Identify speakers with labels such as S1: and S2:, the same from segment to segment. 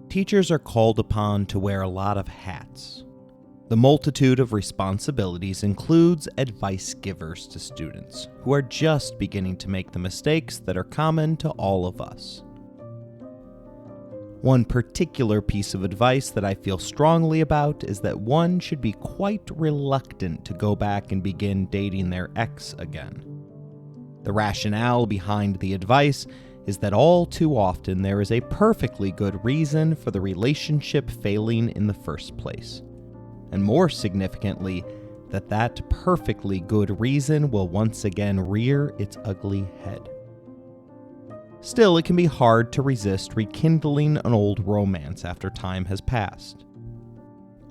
S1: Teachers are called upon to wear a lot of hats. The multitude of responsibilities includes advice givers to students who are just beginning to make the mistakes that are common to all of us. One particular piece of advice that I feel strongly about is that one should be quite reluctant to go back and begin dating their ex again. The rationale behind the advice is that all too often there is a perfectly good reason for the relationship failing in the first place. And more significantly, that perfectly good reason will once again rear its ugly head. Still, it can be hard to resist rekindling an old romance after time has passed.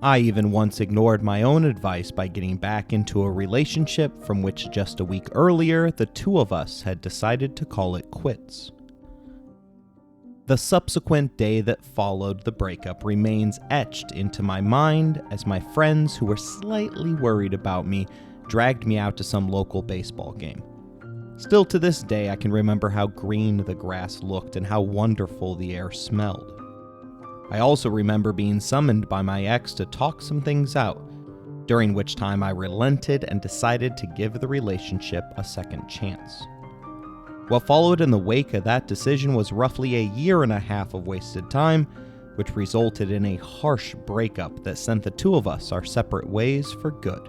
S1: I even once ignored my own advice by getting back into a relationship from which just a week earlier the two of us had decided to call it quits. The subsequent day that followed the breakup remains etched into my mind as my friends who were slightly worried about me dragged me out to some local baseball game. Still to this day, I can remember how green the grass looked and how wonderful the air smelled. I also remember being summoned by my ex to talk some things out, during which time I relented and decided to give the relationship a second chance. What followed in the wake of that decision was roughly a year and a half of wasted time, which resulted in a harsh breakup that sent the two of us our separate ways for good.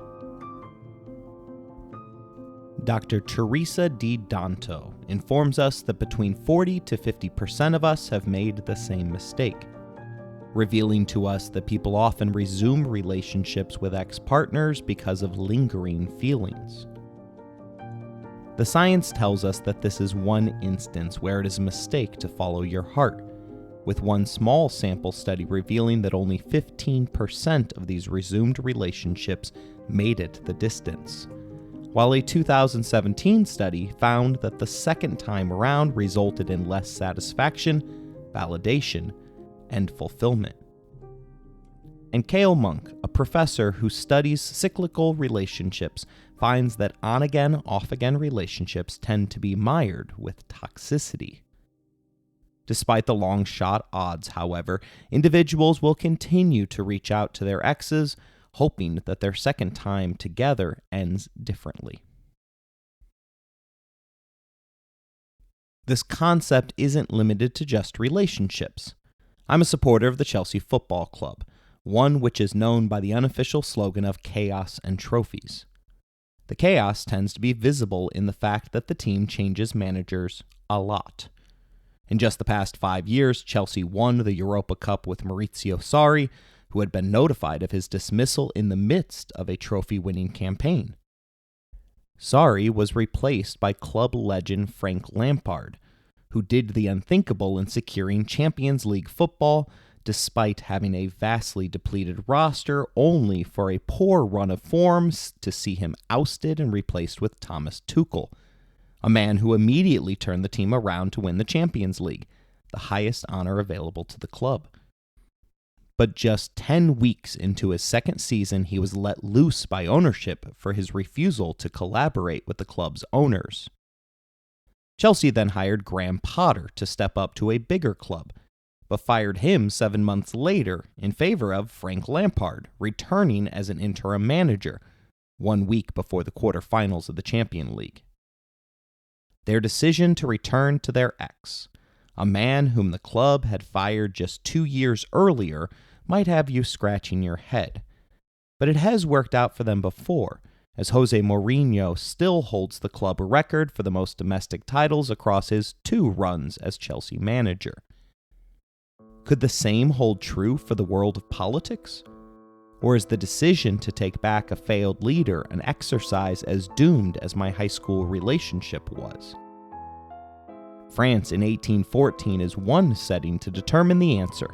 S1: Dr. Teresa D. Danto informs us that between 40 to 50% of us have made the same mistake, revealing to us that people often resume relationships with ex-partners because of lingering feelings. The science tells us that this is one instance where it is a mistake to follow your heart, with one small sample study revealing that only 15% of these resumed relationships made it the distance, while a 2017 study found that the second time around resulted in less satisfaction, validation, and fulfillment. And Cale Monk, a professor who studies cyclical relationships, finds that on-again, off-again relationships tend to be mired with toxicity. Despite the long-shot odds, however, individuals will continue to reach out to their exes, hoping that their second time together ends differently. This concept isn't limited to just relationships. I'm a supporter of the Chelsea Football Club, one which is known by the unofficial slogan of chaos and trophies. The chaos tends to be visible in the fact that the team changes managers a lot. In just the past 5 years, Chelsea won the Europa Cup with Maurizio Sarri, who had been notified of his dismissal in the midst of a trophy-winning campaign. Sarri was replaced by club legend Frank Lampard, who did the unthinkable in securing Champions League football despite having a vastly depleted roster, only for a poor run of forms to see him ousted and replaced with Thomas Tuchel, a man who immediately turned the team around to win the Champions League, the highest honor available to the club. But just 10 weeks into his second season, he was let loose by ownership for his refusal to collaborate with the club's owners. Chelsea then hired Graham Potter to step up to a bigger club, but fired him 7 months later in favor of Frank Lampard, returning as an interim manager 1 week before the quarterfinals of the Champions League. Their decision to return to their ex, a man whom the club had fired just 2 years earlier, might have you scratching your head. But it has worked out for them before, as Jose Mourinho still holds the club record for the most domestic titles across his 2 runs as Chelsea manager. Could the same hold true for the world of politics? Or is the decision to take back a failed leader an exercise as doomed as my high school relationship was? France in 1814 is one setting to determine the answer,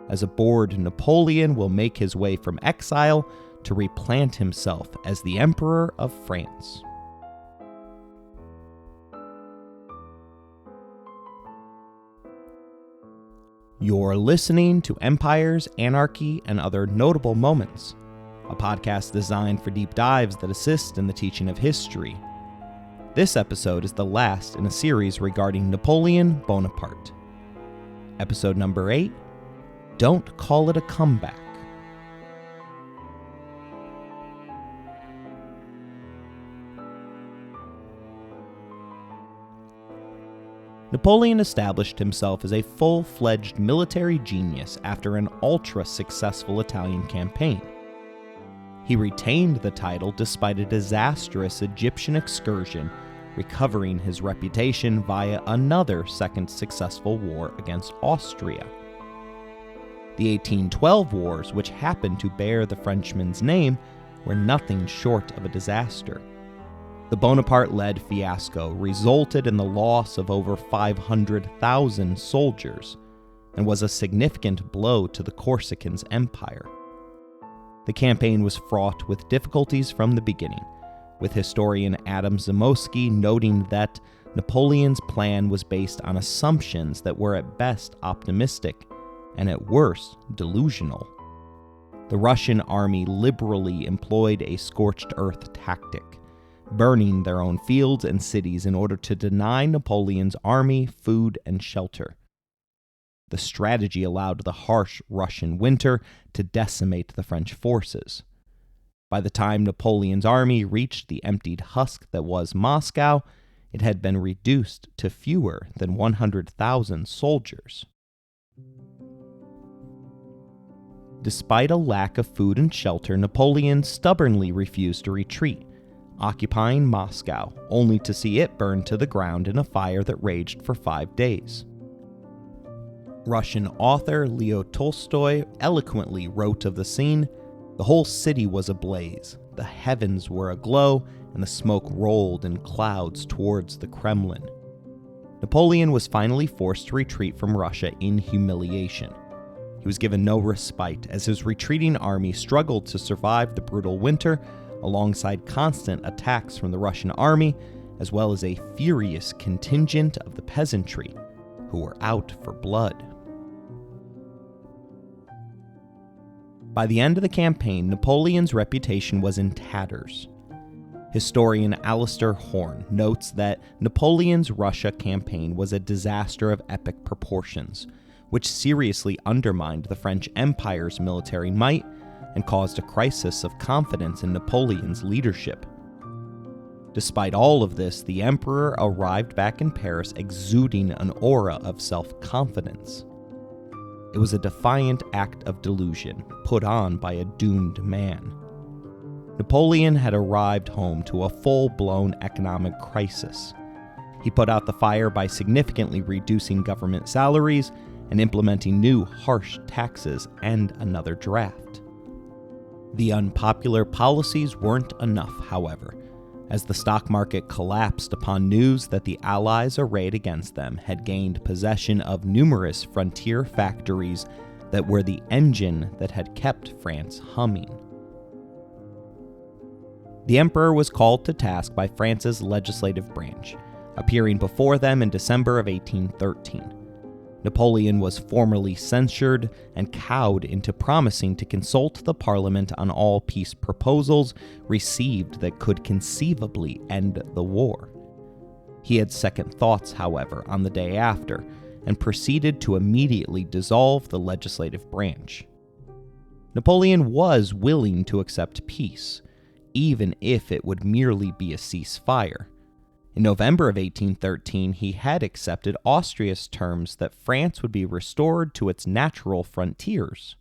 S1: as a bored Napoleon will make his way from exile to replant himself as the Emperor of France. You're listening to Empires, Anarchy, and Other Notable Moments, a podcast designed for deep dives that assist in the teaching of history. This episode is the last in a series regarding Napoleon Bonaparte. Episode number 8, Don't call it a comeback. Napoleon established himself as a full-fledged military genius after an ultra-successful Italian campaign. He retained the title despite a disastrous Egyptian excursion, recovering his reputation via another second successful war against Austria. The 1812 wars, which happened to bear the Frenchman's name, were nothing short of a disaster. The Bonaparte-led fiasco resulted in the loss of over 500,000 soldiers and was a significant blow to the Corsican's empire. The campaign was fraught with difficulties from the beginning, with historian Adam Zamoyski noting that Napoleon's plan was based on assumptions that were at best optimistic and at worst delusional. The Russian army liberally employed a scorched earth tactic, burning their own fields and cities in order to deny Napoleon's army food and shelter. The strategy allowed the harsh Russian winter to decimate the French forces. By the time Napoleon's army reached the emptied husk that was Moscow, it had been reduced to fewer than 100,000 soldiers. Despite a lack of food and shelter, Napoleon stubbornly refused to retreat, occupying Moscow, only to see it burn to the ground in a fire that raged for 5 days. Russian author Leo Tolstoy eloquently wrote of the scene, "The whole city was ablaze, the heavens were aglow, and the smoke rolled in clouds towards the Kremlin." Napoleon was finally forced to retreat from Russia in humiliation. He was given no respite as his retreating army struggled to survive the brutal winter alongside constant attacks from the Russian army, as well as a furious contingent of the peasantry who were out for blood. By the end of the campaign, Napoleon's reputation was in tatters. Historian Alistair Horn notes that Napoleon's Russia campaign was a disaster of epic proportions, which seriously undermined the French Empire's military might and caused a crisis of confidence in Napoleon's leadership. Despite all of this, the emperor arrived back in Paris exuding an aura of self-confidence. It was a defiant act of delusion put on by a doomed man. Napoleon had arrived home to a full-blown economic crisis. He put out the fire by significantly reducing government salaries and implementing new harsh taxes and another draft. The unpopular policies weren't enough, however, as the stock market collapsed upon news that the Allies arrayed against them had gained possession of numerous frontier factories that were the engine that had kept France humming. The emperor was called to task by France's legislative branch, appearing before them in December of 1813. Napoleon was formally censured and cowed into promising to consult the parliament on all peace proposals received that could conceivably end the war. He had second thoughts, however, on the day after, and proceeded to immediately dissolve the legislative branch. Napoleon was willing to accept peace, even if it would merely be a ceasefire. In November of 1813, he had accepted Austria's terms that France would be restored to its natural frontiers.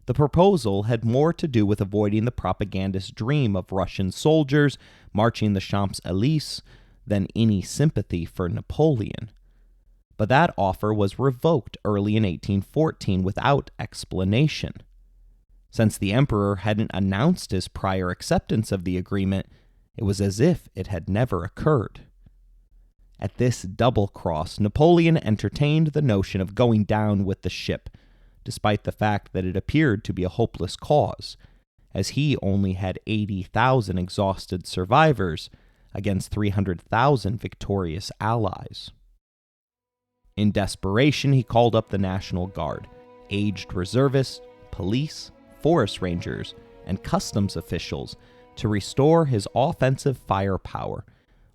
S1: The proposal had more to do with avoiding the propagandist dream of Russian soldiers marching the Champs-Élysées than any sympathy for Napoleon. But that offer was revoked early in 1814 without explanation. Since the emperor hadn't announced his prior acceptance of the agreement, it was as if it had never occurred. At this double cross, Napoleon entertained the notion of going down with the ship, despite the fact that it appeared to be a hopeless cause, as he only had 80,000 exhausted survivors against 300,000 victorious allies. In desperation, he called up the National Guard, aged reservists, police, forest rangers, and customs officials to restore his offensive firepower,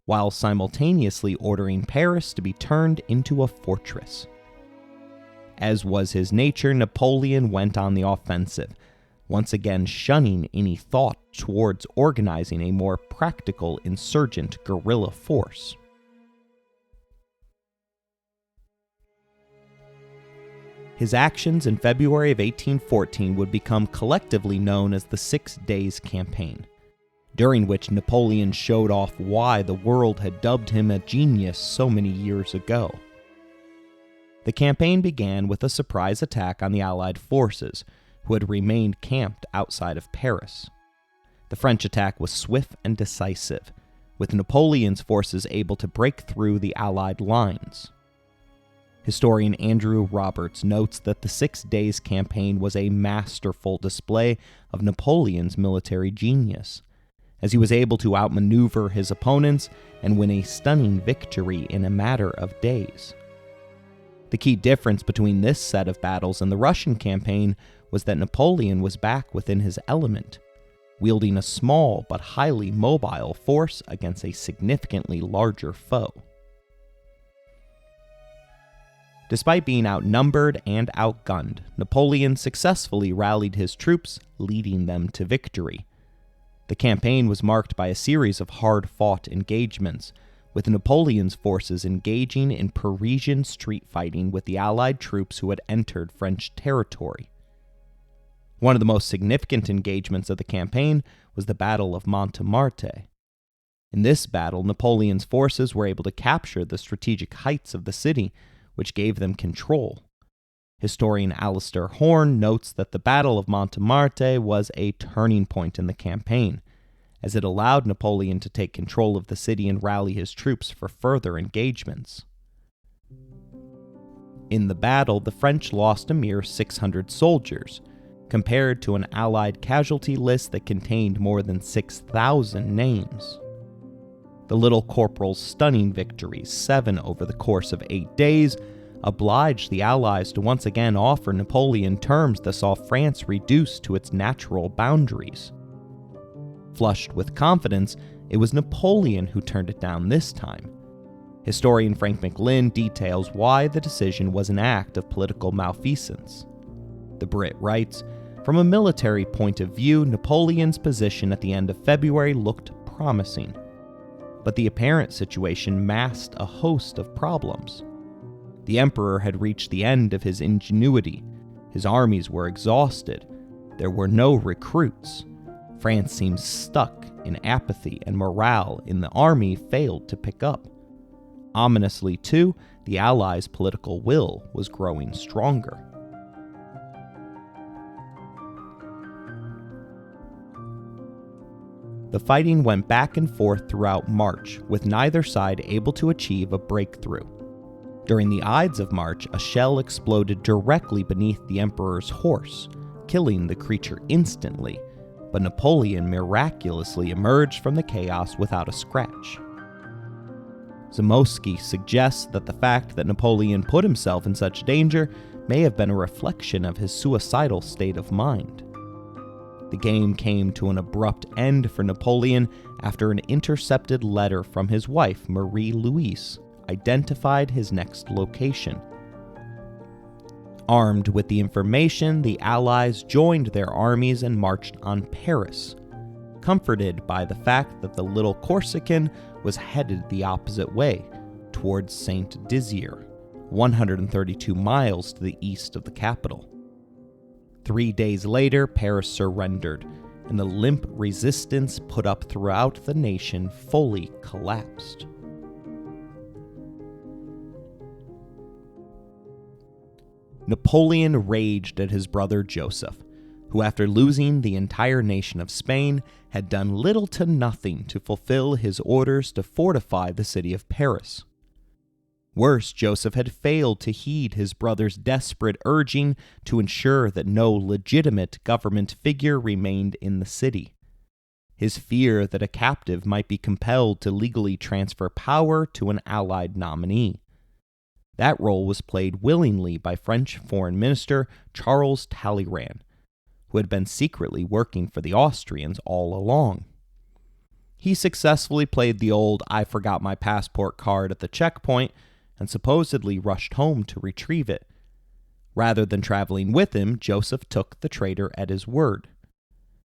S1: while simultaneously ordering Paris to be turned into a fortress. As was his nature, Napoleon went on the offensive, once again shunning any thought towards organizing a more practical insurgent guerrilla force. His actions in February of 1814 would become collectively known as the 6 Days Campaign, during which Napoleon showed off why the world had dubbed him a genius so many years ago. The campaign began with a surprise attack on the Allied forces, who had remained camped outside of Paris. The French attack was swift and decisive, with Napoleon's forces able to break through the Allied lines. Historian Andrew Roberts notes that the 6 Days Campaign was a masterful display of Napoleon's military genius, as he was able to outmaneuver his opponents and win a stunning victory in a matter of days. The key difference between this set of battles and the Russian campaign was that Napoleon was back within his element, wielding a small but highly mobile force against a significantly larger foe. Despite being outnumbered and outgunned, Napoleon successfully rallied his troops, leading them to victory. The campaign was marked by a series of hard-fought engagements, with Napoleon's forces engaging in Parisian street fighting with the Allied troops who had entered French territory. One of the most significant engagements of the campaign was the Battle of Montmartre. In this battle, Napoleon's forces were able to capture the strategic heights of the city, which gave them control. Historian Alistair Horn notes that the Battle of Montmartre was a turning point in the campaign, as it allowed Napoleon to take control of the city and rally his troops for further engagements. In the battle, the French lost a mere 600 soldiers, compared to an Allied casualty list that contained more than 6,000 names. The Little Corporal's stunning victories, 7 over the course of 8 days, obliged the Allies to once again offer Napoleon terms that saw France reduced to its natural boundaries. Flushed with confidence, it was Napoleon who turned it down this time. Historian Frank McLynn details why the decision was an act of political malfeasance. The Brit writes, "From a military point of view, Napoleon's position at the end of February looked promising, but the apparent situation masked a host of problems. The emperor had reached the end of his ingenuity, his armies were exhausted, there were no recruits, France seemed stuck in apathy, and morale in the army failed to pick up. Ominously, too, the Allies' political will was growing stronger." The fighting went back and forth throughout March, with neither side able to achieve a breakthrough. During the Ides of March, a shell exploded directly beneath the emperor's horse, killing the creature instantly, but Napoleon miraculously emerged from the chaos without a scratch. Zamoyski suggests that the fact that Napoleon put himself in such danger may have been a reflection of his suicidal state of mind. The game came to an abrupt end for Napoleon after an intercepted letter from his wife, Marie-Louise, identified his next location. Armed with the information, the Allies joined their armies and marched on Paris, comforted by the fact that the little Corsican was headed the opposite way, towards Saint Dizier, 132 miles to the east of the capital. 3 days later, Paris surrendered, and the limp resistance put up throughout the nation fully collapsed. Napoleon raged at his brother Joseph, who, after losing the entire nation of Spain, had done little to nothing to fulfill his orders to fortify the city of Paris. Worse, Joseph had failed to heed his brother's desperate urging to ensure that no legitimate government figure remained in the city. His fear that a captive might be compelled to legally transfer power to an Allied nominee. That role was played willingly by French Foreign Minister Charles Talleyrand, who had been secretly working for the Austrians all along. He successfully played the old "I forgot my passport" card at the checkpoint and supposedly rushed home to retrieve it. Rather than traveling with him, Joseph took the traitor at his word.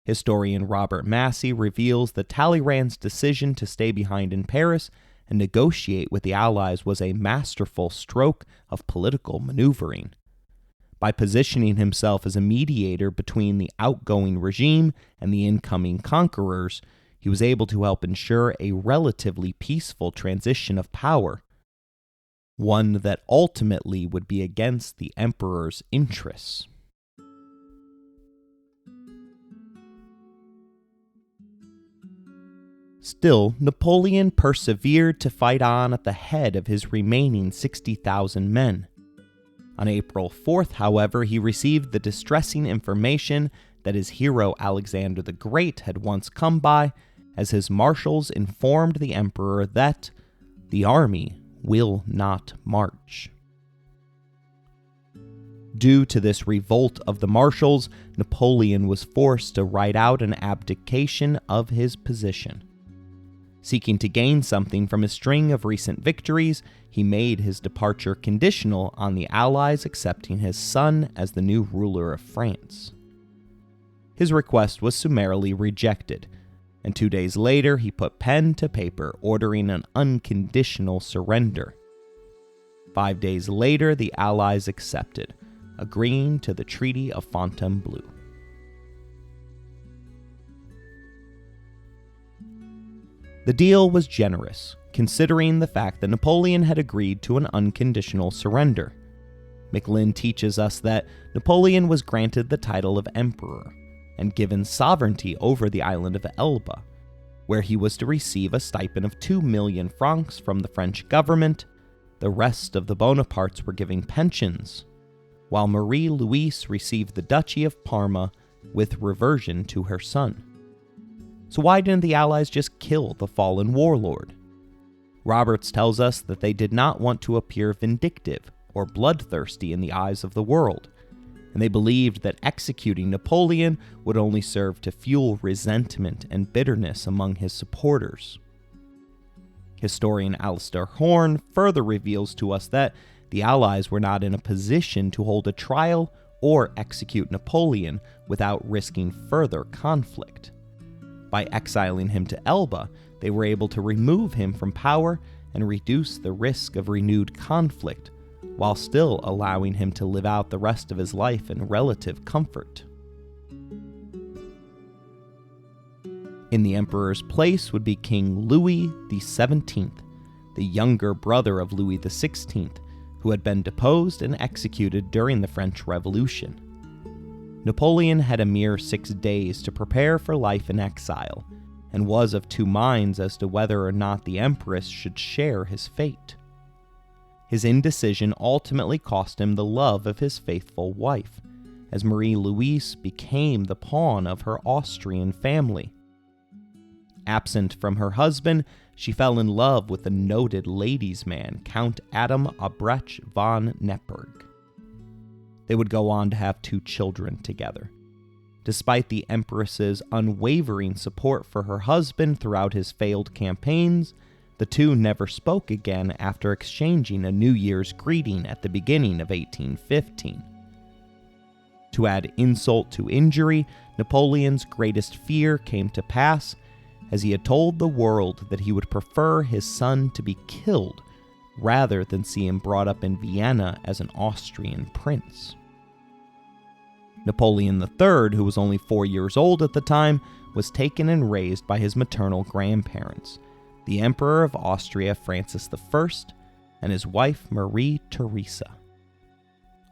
S1: Historian Robert Massey reveals that Talleyrand's decision to stay behind in Paris and negotiate with the Allies was a masterful stroke of political maneuvering. By positioning himself as a mediator between the outgoing regime and the incoming conquerors, he was able to help ensure a relatively peaceful transition of power, one that ultimately would be against the emperor's interests. Still, Napoleon persevered to fight on at the head of his remaining 60,000 men. On April 4th, however, he received the distressing information that his hero Alexander the Great had once come by, as his marshals informed the emperor that the army will not march. Due to this revolt of the marshals, Napoleon was forced to write out an abdication of his position. Seeking to gain something from a string of recent victories, he made his departure conditional on the Allies accepting his son as the new ruler of France. His request was summarily rejected, and 2 days later he put pen to paper ordering an unconditional surrender. 5 days later, the Allies accepted, agreeing to the Treaty of Fontainebleau. The deal was generous, considering the fact that Napoleon had agreed to an unconditional surrender. Maclin teaches us that Napoleon was granted the title of emperor and given sovereignty over the island of Elba, where he was to receive a stipend of 2 million francs from the French government. The rest of the Bonapartes were giving pensions, while Marie-Louise received the Duchy of Parma with reversion to her son. So why didn't the Allies just kill the fallen warlord? Roberts tells us that they did not want to appear vindictive or bloodthirsty in the eyes of the world, and they believed that executing Napoleon would only serve to fuel resentment and bitterness among his supporters. Historian Alistair Horn further reveals to us that the Allies were not in a position to hold a trial or execute Napoleon without risking further conflict. By exiling him to Elba, they were able to remove him from power and reduce the risk of renewed conflict, while still allowing him to live out the rest of his life in relative comfort. In the emperor's place would be King Louis XVII, the younger brother of Louis XVI, who had been deposed and executed during the French Revolution. Napoleon had a mere 6 days to prepare for life in exile, and was of two minds as to whether or not the Empress should share his fate. His indecision ultimately cost him the love of his faithful wife, as Marie-Louise became the pawn of her Austrian family. Absent from her husband, she fell in love with the noted ladies' man, Count Adam Albrecht von Neppberg. They would go on to have 2 children together. Despite the Empress's unwavering support for her husband throughout his failed campaigns, the two never spoke again after exchanging a New Year's greeting at the beginning of 1815. To add insult to injury, Napoleon's greatest fear came to pass, as he had told the world that he would prefer his son to be killed rather than see him brought up in Vienna as an Austrian prince. Napoleon III, who was only 4 years old at the time, was taken and raised by his maternal grandparents, the Emperor of Austria Francis I and his wife Marie Theresa.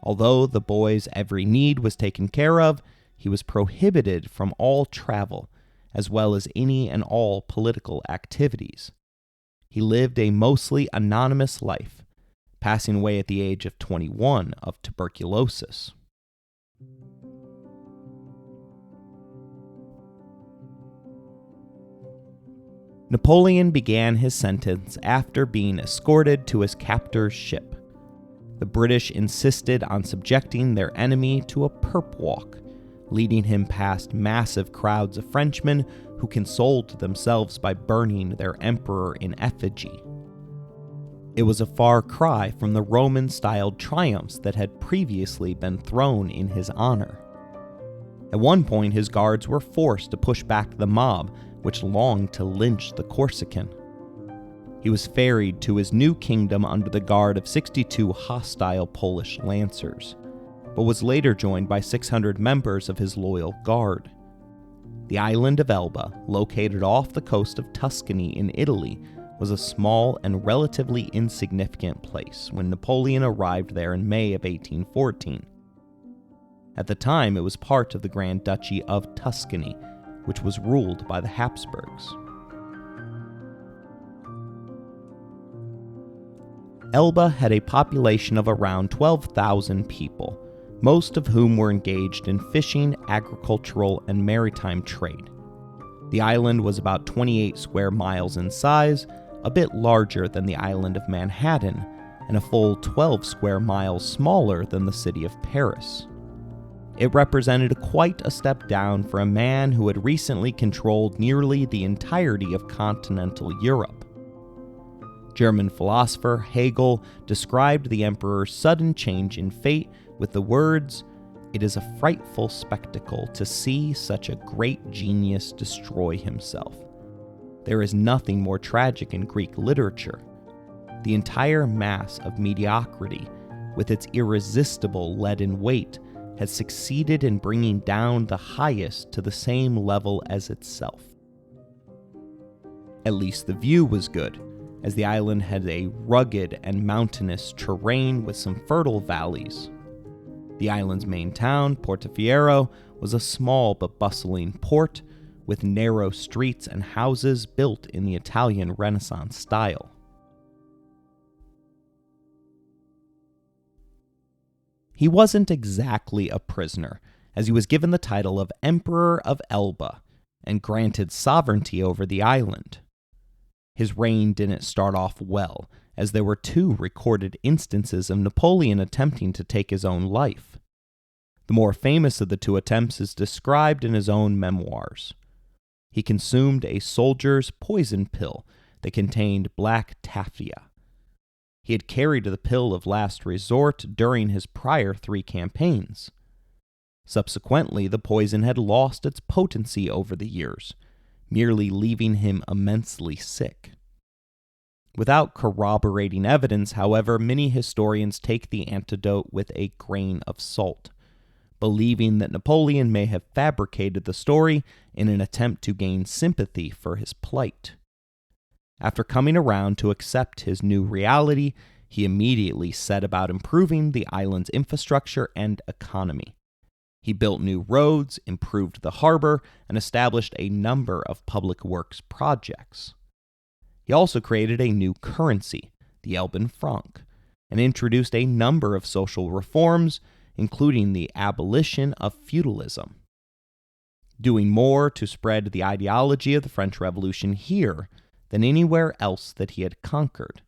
S1: Although the boy's every need was taken care of, he was prohibited from all travel, as well as any and all political activities. He lived a mostly anonymous life, passing away at the age of 21 of tuberculosis. Napoleon began his sentence after being escorted to his captor's ship. The British insisted on subjecting their enemy to a perp walk, leading him past massive crowds of Frenchmen who consoled themselves by burning their emperor in effigy. It was a far cry from the Roman-styled triumphs that had previously been thrown in his honor. At one point, his guards were forced to push back the mob, which longed to lynch the Corsican. He was ferried to his new kingdom under the guard of 62 hostile Polish lancers, but was later joined by 600 members of his loyal guard. The island of Elba, located off the coast of Tuscany in Italy, was a small and relatively insignificant place when Napoleon arrived there in May of 1814. At the time, it was part of the Grand Duchy of Tuscany, which was ruled by the Habsburgs. Elba had a population of around 12,000 people, most of whom were engaged in fishing, agricultural, and maritime trade. The island was about 28 square miles in size, a bit larger than the island of Manhattan, and a full 12 square miles smaller than the city of Paris. It represented quite a step down for a man who had recently controlled nearly the entirety of continental Europe. German philosopher Hegel described the emperor's sudden change in fate with the words, "It is a frightful spectacle to see such a great genius destroy himself. There is nothing more tragic in Greek literature. The entire mass of mediocrity, with its irresistible leaden weight, has succeeded in bringing down the highest to the same level as itself." At least the view was good, as the island had a rugged and mountainous terrain with some fertile valleys. The island's main town, Portofiero, was a small but bustling port, with narrow streets and houses built in the Italian Renaissance style. He wasn't exactly a prisoner, as he was given the title of Emperor of Elba and granted sovereignty over the island. His reign didn't start off well, as there were 2 recorded instances of Napoleon attempting to take his own life. The more famous of the 2 attempts is described in his own memoirs. He consumed a soldier's poison pill that contained black taffia. He had carried the pill of last resort during his prior 3 campaigns. Subsequently, the poison had lost its potency over the years, merely leaving him immensely sick. Without corroborating evidence, however, many historians take the antidote with a grain of salt, believing that Napoleon may have fabricated the story in an attempt to gain sympathy for his plight. After coming around to accept his new reality, he immediately set about improving the island's infrastructure and economy. He built new roads, improved the harbor, and established a number of public works projects. He also created a new currency, the Elban franc, and introduced a number of social reforms, including the abolition of feudalism. Doing more to spread the ideology of the French Revolution here than anywhere else that he had conquered.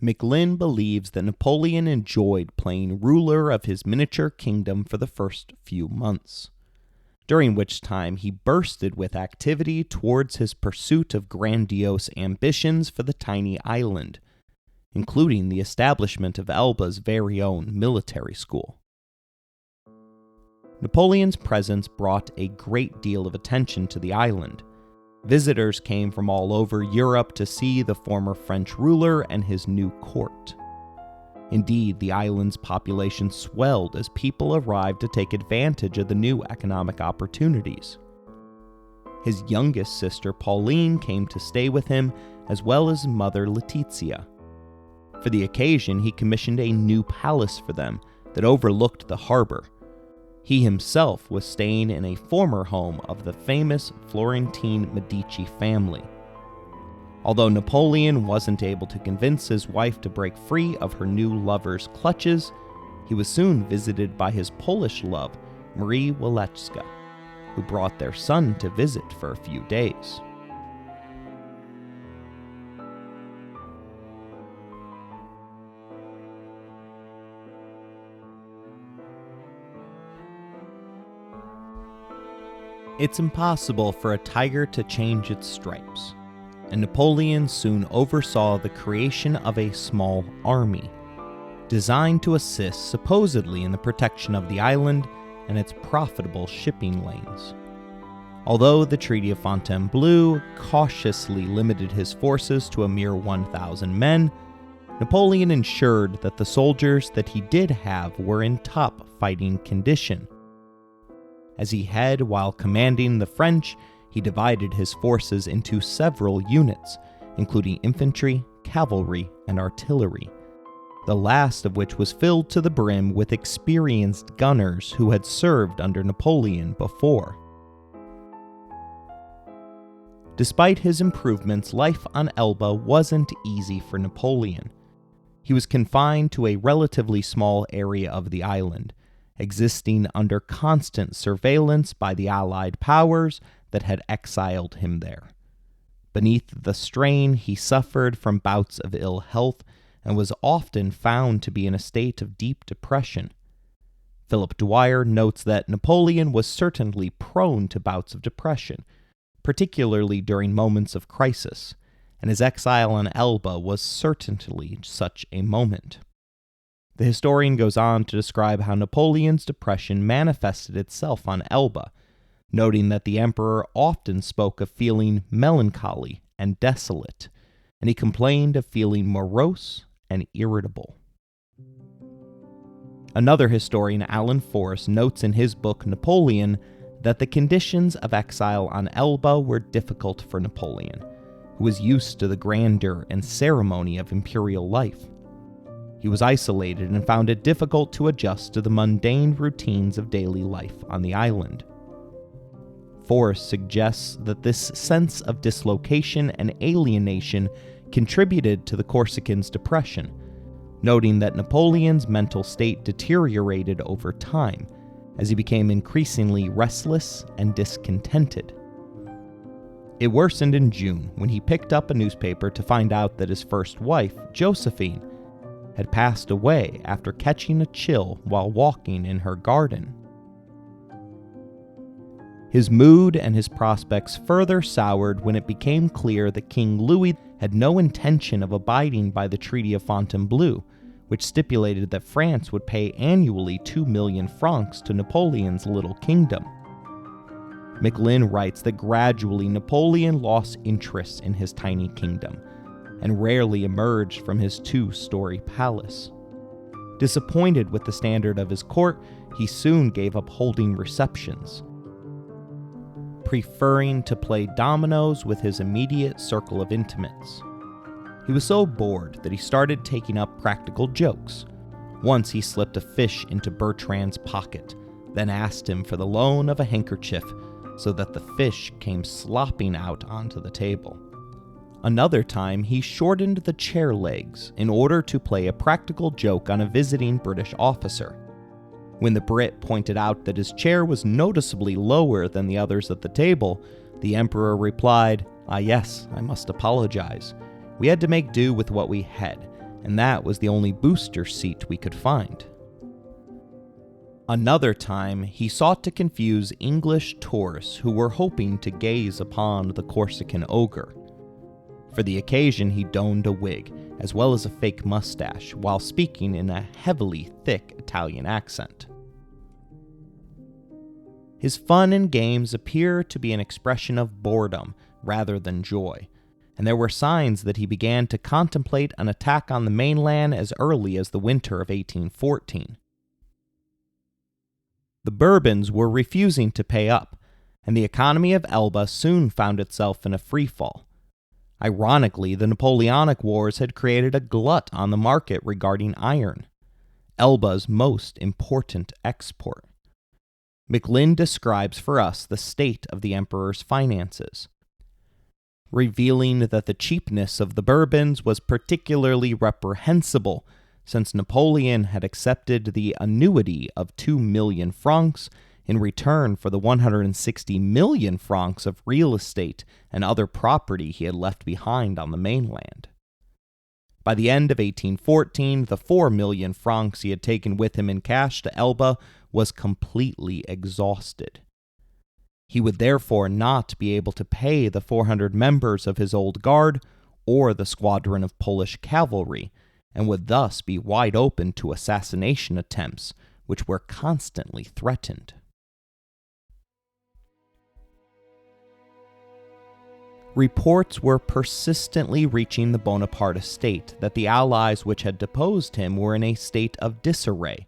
S1: McLynn believes that Napoleon enjoyed playing ruler of his miniature kingdom for the first few months, during which time he bursted with activity towards his pursuit of grandiose ambitions for the tiny island, including the establishment of Elba's very own military school. Napoleon's presence brought a great deal of attention to the island. Visitors came from all over Europe to see the former French ruler and his new court. Indeed, the island's population swelled as people arrived to take advantage of the new economic opportunities. His youngest sister, Pauline, came to stay with him, as well as mother Letizia. For the occasion, he commissioned a new palace for them that overlooked the harbor. He himself was staying in a former home of the famous Florentine Medici family. Although Napoleon wasn't able to convince his wife to break free of her new lover's clutches, he was soon visited by his Polish love, Marie Walewska, who brought their son to visit for a few days. It's impossible for a tiger to change its stripes. and Napoleon soon oversaw the creation of a small army, designed to assist supposedly in the protection of the island and its profitable shipping lanes. Although the Treaty of Fontainebleau cautiously limited his forces to a mere 1,000 men, Napoleon ensured that the soldiers that he did have were in top fighting condition. As he had while commanding the French, he divided his forces into several units, including infantry, cavalry, and artillery, the last of which was filled to the brim with experienced gunners who had served under Napoleon before. Despite his improvements, life on Elba wasn't easy for Napoleon. He was confined to a relatively small area of the island, existing under constant surveillance by the Allied powers that had exiled him there. Beneath the strain, he suffered from bouts of ill health and was often found to be in a state of deep depression. Philip Dwyer notes that Napoleon was certainly prone to bouts of depression, particularly during moments of crisis, and his exile on Elba was certainly such a moment. The historian goes on to describe how Napoleon's depression manifested itself on Elba, noting that the emperor often spoke of feeling melancholy and desolate, and he complained of feeling morose and irritable. Another historian, Alan Forrest, notes in his book Napoleon that the conditions of exile on Elba were difficult for Napoleon, who was used to the grandeur and ceremony of imperial life. He was isolated and found it difficult to adjust to the mundane routines of daily life on the island. Forrest suggests that this sense of dislocation and alienation contributed to the Corsican's depression, noting that Napoleon's mental state deteriorated over time as he became increasingly restless and discontented. It worsened in June when he picked up a newspaper to find out that his first wife, Josephine, had passed away after catching a chill while walking in her garden. His mood and his prospects further soured when it became clear that King Louis had no intention of abiding by the Treaty of Fontainebleau, which stipulated that France would pay annually 2 million francs to Napoleon's little kingdom. Macklin writes that gradually Napoleon lost interest in his tiny kingdom and rarely emerged from his 2-story palace. Disappointed with the standard of his court, he soon gave up holding receptions, preferring to play dominoes with his immediate circle of intimates. He was so bored that he started taking up practical jokes. Once he slipped a fish into Bertrand's pocket, then asked him for the loan of a handkerchief so that the fish came slopping out onto the table. Another time, he shortened the chair legs in order to play a practical joke on a visiting British officer. When the Brit pointed out that his chair was noticeably lower than the others at the table, the emperor replied, "Ah yes, I must apologize. We had to make do with what we had, and that was the only booster seat we could find." Another time, he sought to confuse English tourists who were hoping to gaze upon the Corsican ogre. For the occasion, he donned a wig, as well as a fake mustache, while speaking in a heavily thick Italian accent. His fun and games appear to be an expression of boredom rather than joy, and there were signs that he began to contemplate an attack on the mainland as early as the winter of 1814. The Bourbons were refusing to pay up, and the economy of Elba soon found itself in a freefall. Ironically, the Napoleonic Wars had created a glut on the market regarding iron, Elba's most important export. Macklin describes for us the state of the emperor's finances, revealing that the cheapness of the Bourbons was particularly reprehensible, since Napoleon had accepted the annuity of 2 million francs in return for the 160 million francs of real estate and other property he had left behind on the mainland. By the end of 1814, the 4 million francs he had taken with him in cash to Elba was completely exhausted. He would therefore not be able to pay the 400 members of his old guard or the squadron of Polish cavalry, and would thus be wide open to assassination attempts, which were constantly threatened. Reports were persistently reaching the Bonaparte estate that the allies which had deposed him were in a state of disarray,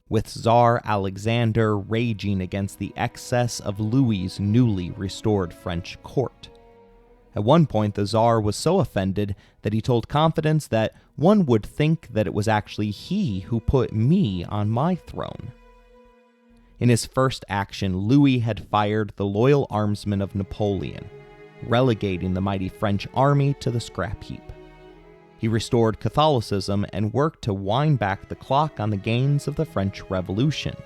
S1: with Tsar Alexander raging against the excess of Louis's newly restored French court. At one point, the Tsar was so offended that he told confidants that one would think that it was actually he who put me on my throne. In his first action, Louis had fired the loyal armsmen of Napoleon, relegating the mighty French army to the scrap heap. He restored Catholicism and worked to wind back the clock on the gains of the French Revolution.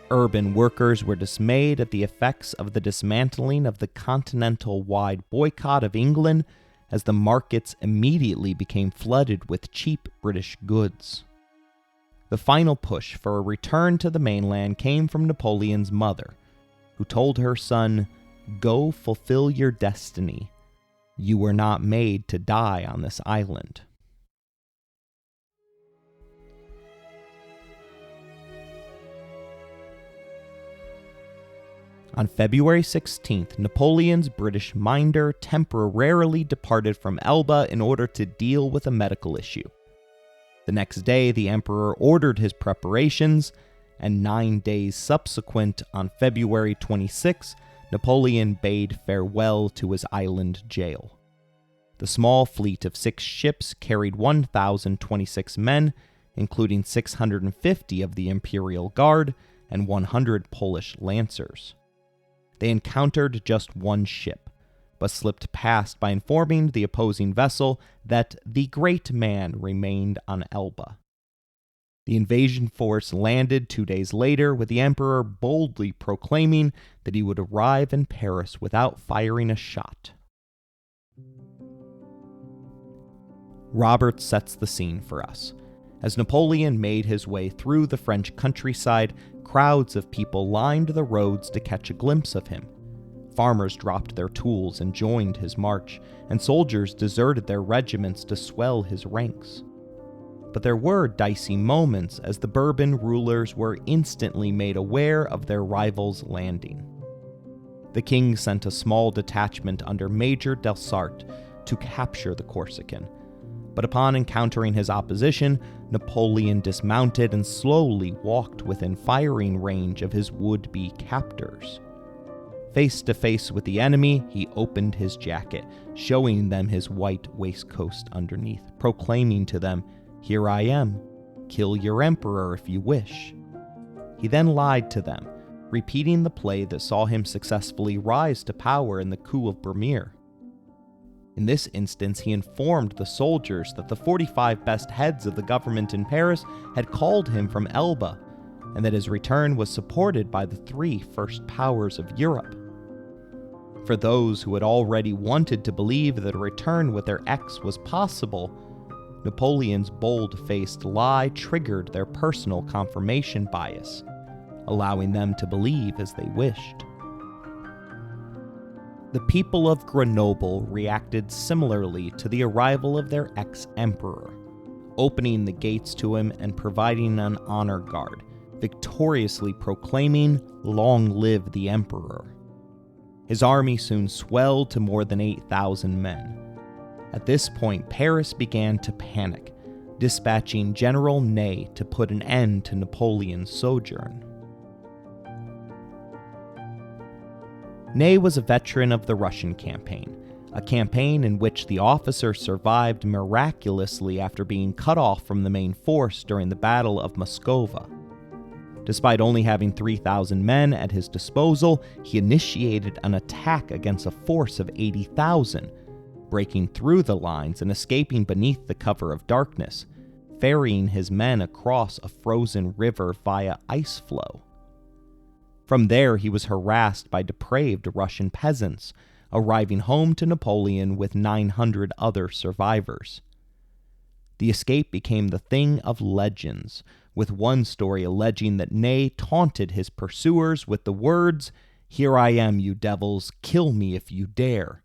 S1: Urban workers were dismayed at the effects of the dismantling of the continental-wide boycott of England, as the markets immediately became flooded with cheap British goods. The final push for a return to the mainland came from Napoleon's mother, who told her son, "Go fulfill your destiny. You were not made to die on this island." On February 16th, Napoleon's British minder temporarily departed from Elba in order to deal with a medical issue. The next day, the emperor ordered his preparations, and 9 days subsequent, on February 26, Napoleon bade farewell to his island jail. The small fleet of 6 ships carried 1,026 men, including 650 of the Imperial Guard and 100 Polish lancers. They encountered just one ship, but slipped past by informing the opposing vessel that the great man remained on Elba. The invasion force landed 2 days later, with the emperor boldly proclaiming that he would arrive in Paris without firing a shot. Robert sets the scene for us. As Napoleon made his way through the French countryside, crowds of people lined the roads to catch a glimpse of him. Farmers dropped their tools and joined his march, and soldiers deserted their regiments to swell his ranks. But there were dicey moments as the Bourbon rulers were instantly made aware of their rival's landing. The king sent a small detachment under Major Delsarte to capture the Corsican, but upon encountering his opposition, Napoleon dismounted and slowly walked within firing range of his would-be captors. Face to face with the enemy, he opened his jacket, showing them his white waistcoat underneath, proclaiming to them, "Here I am. Kill your emperor if you wish." He then lied to them, repeating the play that saw him successfully rise to power in the coup of Brumaire. In this instance, he informed the soldiers that the 45 best heads of the government in Paris had called him from Elba, and that his return was supported by the 3 first powers of Europe. For those who had already wanted to believe that a return with their ex was possible, Napoleon's bold-faced lie triggered their personal confirmation bias, allowing them to believe as they wished. The people of Grenoble reacted similarly to the arrival of their ex-emperor, opening the gates to him and providing an honor guard, victoriously proclaiming, "Long live the emperor." His army soon swelled to more than 8,000 men. At this point, Paris began to panic, dispatching General Ney to put an end to Napoleon's sojourn. Ney was a veteran of the Russian campaign, a campaign in which the officer survived miraculously after being cut off from the main force during the Battle of Moskova. Despite only having 3,000 men at his disposal, he initiated an attack against a force of 80,000, breaking through the lines and escaping beneath the cover of darkness, ferrying his men across a frozen river via ice floe. From there, he was harassed by depraved Russian peasants, arriving home to Napoleon with 900 other survivors. The escape became the thing of legends, with one story alleging that Ney taunted his pursuers with the words, Here I am, you devils, kill me if you dare.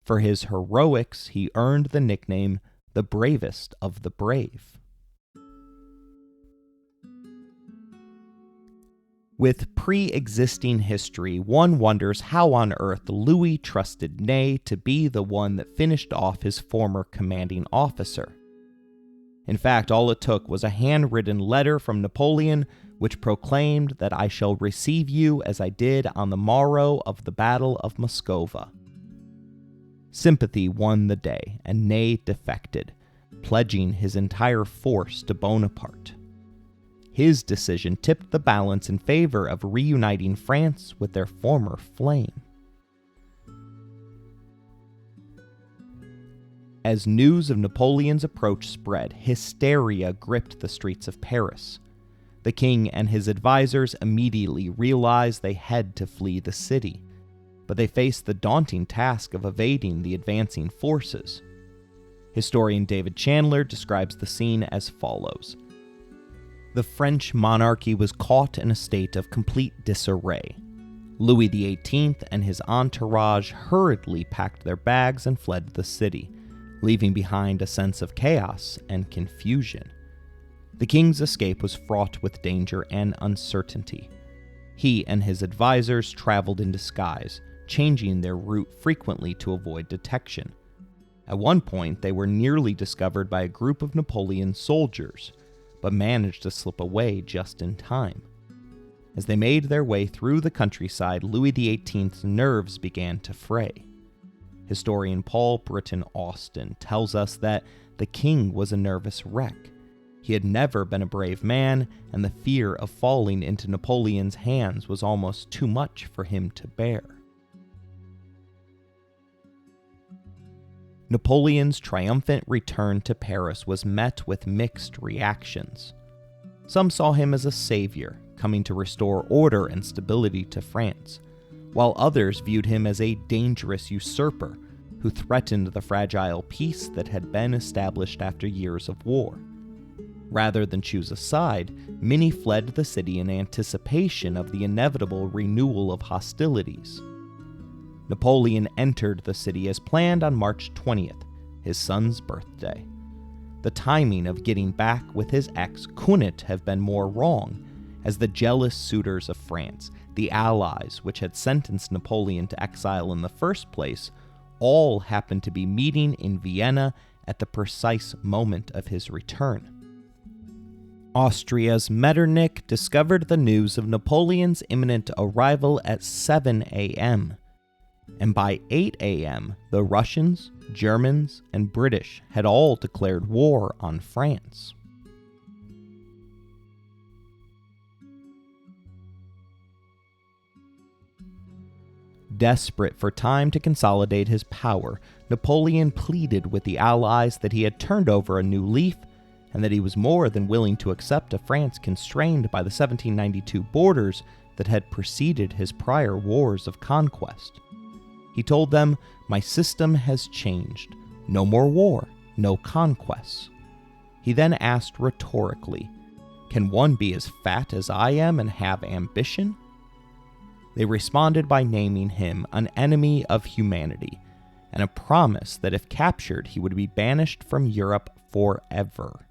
S1: For his heroics, he earned the nickname the bravest of the brave. With pre-existing history, one wonders how on earth Louis trusted Ney to be the one that finished off his former commanding officer. In fact, all it took was a handwritten letter from Napoleon which proclaimed that I shall receive you as I did on the morrow of the Battle of Moscova. Sympathy won the day, and Ney defected, pledging his entire force to Bonaparte. His decision tipped the balance in favor of reuniting France with their former flame. As news of Napoleon's approach spread, hysteria gripped the streets of Paris. The king and his advisors immediately realized they had to flee the city, but they faced the daunting task of evading the advancing forces. Historian David Chandler describes the scene as follows. The French monarchy was caught in a state of complete disarray. Louis XVIII and his entourage hurriedly packed their bags and fled the city, leaving behind a sense of chaos and confusion. The king's escape was fraught with danger and uncertainty. He and his advisors traveled in disguise, changing their route frequently to avoid detection. At one point, they were nearly discovered by a group of Napoleon's soldiers, but managed to slip away just in time. As they made their way through the countryside, Louis XVIII's nerves began to fray. Historian Paul Britton Austin tells us that the king was a nervous wreck. He had never been a brave man, and the fear of falling into Napoleon's hands was almost too much for him to bear. Napoleon's triumphant return to Paris was met with mixed reactions. Some saw him as a savior, coming to restore order and stability to France, while others viewed him as a dangerous usurper who threatened the fragile peace that had been established after years of war. Rather than choose a side, many fled the city in anticipation of the inevitable renewal of hostilities. Napoleon entered the city as planned on March 20th, his son's birthday. The timing of getting back with his ex couldn't have been more wrong, as the jealous suitors of France, the allies which had sentenced Napoleon to exile in the first place, all happened to be meeting in Vienna at the precise moment of his return. Austria's Metternich discovered the news of Napoleon's imminent arrival at 7 a.m., and by 8 a.m., the Russians, Germans, and British had all declared war on France. Desperate for time to consolidate his power, Napoleon pleaded with the Allies that he had turned over a new leaf and that he was more than willing to accept a France constrained by the 1792 borders that had preceded his prior wars of conquest. He told them, "My system has changed. No more war, no conquests." He then asked rhetorically, "Can one be as fat as I am and have ambition?" They responded by naming him an enemy of humanity, and a promise that if captured he would be banished from Europe forever.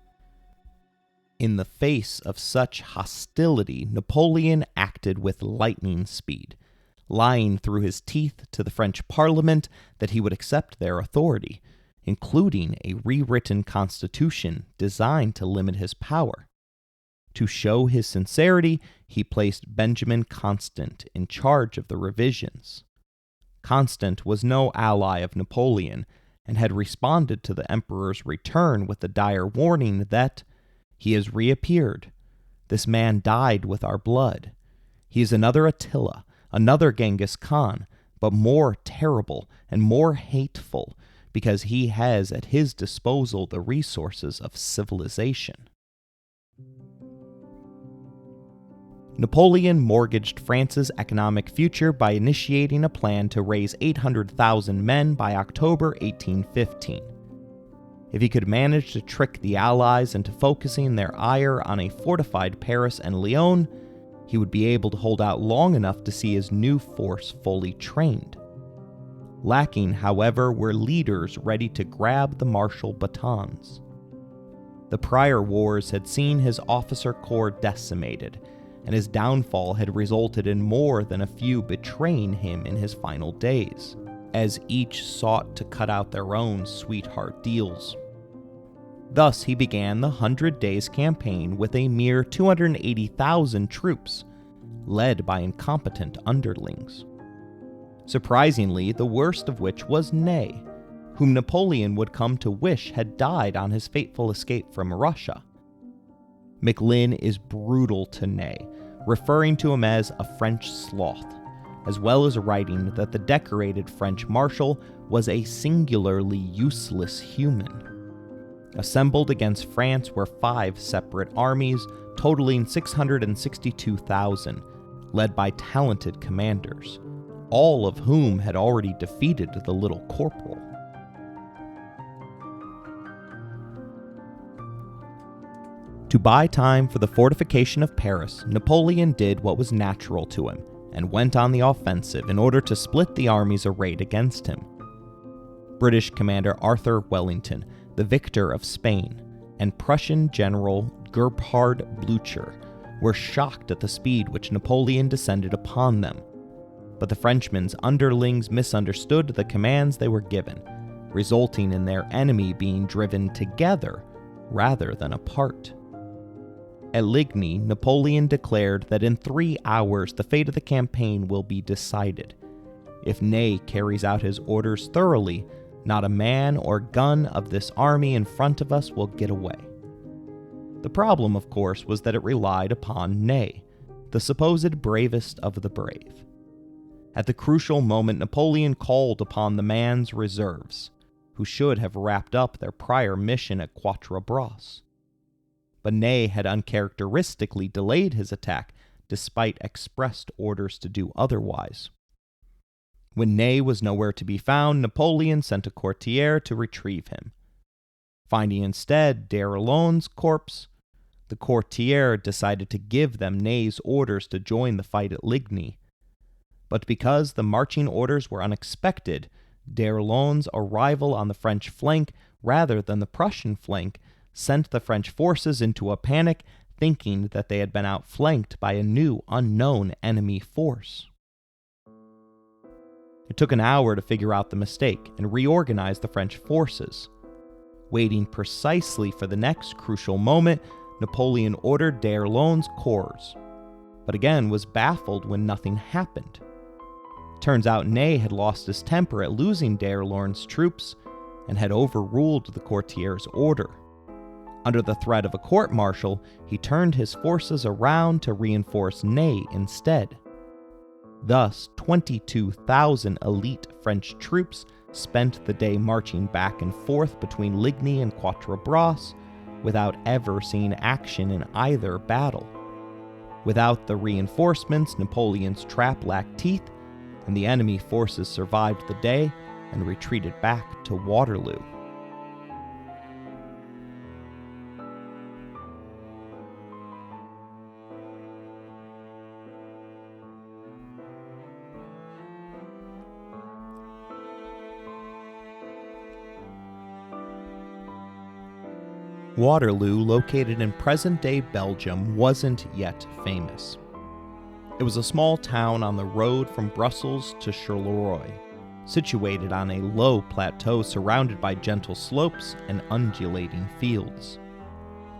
S1: In the face of such hostility, Napoleon acted with lightning speed, lying through his teeth to the French Parliament that he would accept their authority, including a rewritten constitution designed to limit his power. To show his sincerity, he placed Benjamin Constant in charge of the revisions. Constant was no ally of Napoleon and had responded to the emperor's return with the dire warning that "He has reappeared. This man died with our blood. He is another Attila, another Genghis Khan, but more terrible and more hateful because he has at his disposal the resources of civilization." Napoleon mortgaged France's economic future by initiating a plan to raise 800,000 men by October 1815. If he could manage to trick the Allies into focusing their ire on a fortified Paris and Lyon, he would be able to hold out long enough to see his new force fully trained. Lacking, however, were leaders ready to grab the martial batons. The prior wars had seen his officer corps decimated, and his downfall had resulted in more than a few betraying him in his final days, as each sought to cut out their own sweetheart deals. Thus he began the 100 Days campaign with a mere 280,000 troops, led by incompetent underlings. Surprisingly, the worst of which was Ney, whom Napoleon would come to wish had died on his fateful escape from Russia. McLean is brutal to Ney, referring to him as a French sloth, as well as writing that the decorated French marshal was a singularly useless human. Assembled against France were 5 separate armies, totaling 662,000, led by talented commanders, all of whom had already defeated the Little Corporal. To buy time for the fortification of Paris, Napoleon did what was natural to him, and went on the offensive in order to split the armies arrayed against him. British commander Arthur Wellington, the victor of Spain, and Prussian General Gerhard Blücher were shocked at the speed which Napoleon descended upon them. But the Frenchmen's underlings misunderstood the commands they were given, resulting in their enemy being driven together rather than apart. At Ligny, Napoleon declared that in 3 hours the fate of the campaign will be decided. If Ney carries out his orders thoroughly, not a man or gun of this army in front of us will get away. The problem, of course, was that it relied upon Ney, the supposed bravest of the brave. At the crucial moment, Napoleon called upon the man's reserves, who should have wrapped up their prior mission at Quatre Bras. But Ney had uncharacteristically delayed his attack, despite expressed orders to do otherwise. When Ney was nowhere to be found, Napoleon sent a courtier to retrieve him. Finding instead d'Erlon's corpse, the courtier decided to give them Ney's orders to join the fight at Ligny. But because the marching orders were unexpected, d'Erlon's arrival on the French flank rather than the Prussian flank sent the French forces into a panic, thinking that they had been outflanked by a new, unknown enemy force. It took an hour to figure out the mistake and reorganize the French forces. Waiting precisely for the next crucial moment, Napoleon ordered d'Erlon's corps, but again was baffled when nothing happened. Turns out Ney had lost his temper at losing d'Erlon's troops and had overruled the courtier's order. Under the threat of a court-martial, he turned his forces around to reinforce Ney instead. Thus, 22,000 elite French troops spent the day marching back and forth between Ligny and Quatre Bras without ever seeing action in either battle. Without the reinforcements, Napoleon's trap lacked teeth, and the enemy forces survived the day and retreated back to Waterloo. Waterloo, located in present-day Belgium, wasn't yet famous. It was a small town on the road from Brussels to Charleroi, situated on a low plateau surrounded by gentle slopes and undulating fields.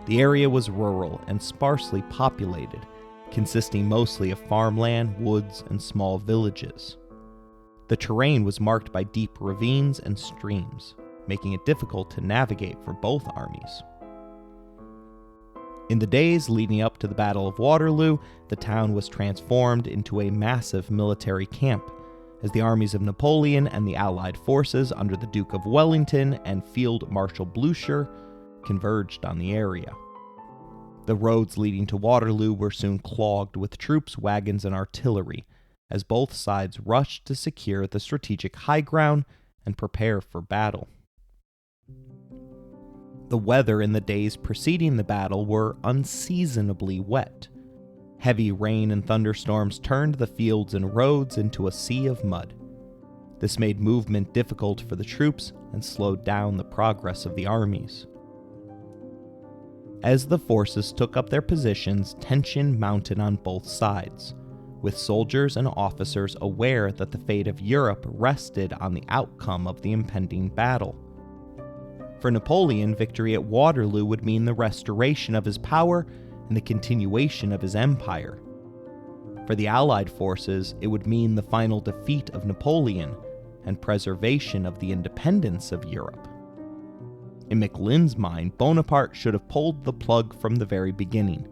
S1: The area was rural and sparsely populated, consisting mostly of farmland, woods, and small villages. The terrain was marked by deep ravines and streams, making it difficult to navigate for both armies. In the days leading up to the Battle of Waterloo, the town was transformed into a massive military camp, as the armies of Napoleon and the Allied forces under the Duke of Wellington and Field Marshal Blücher converged on the area. The roads leading to Waterloo were soon clogged with troops, wagons, and artillery, as both sides rushed to secure the strategic high ground and prepare for battle. The weather in the days preceding the battle were unseasonably wet. Heavy rain and thunderstorms turned the fields and roads into a sea of mud. This made movement difficult for the troops and slowed down the progress of the armies. As the forces took up their positions, tension mounted on both sides, with soldiers and officers aware that the fate of Europe rested on the outcome of the impending battle. For Napoleon, victory at Waterloo would mean the restoration of his power and the continuation of his empire. For the Allied forces, it would mean the final defeat of Napoleon and preservation of the independence of Europe. In McLean's mind, Bonaparte should have pulled the plug from the very beginning.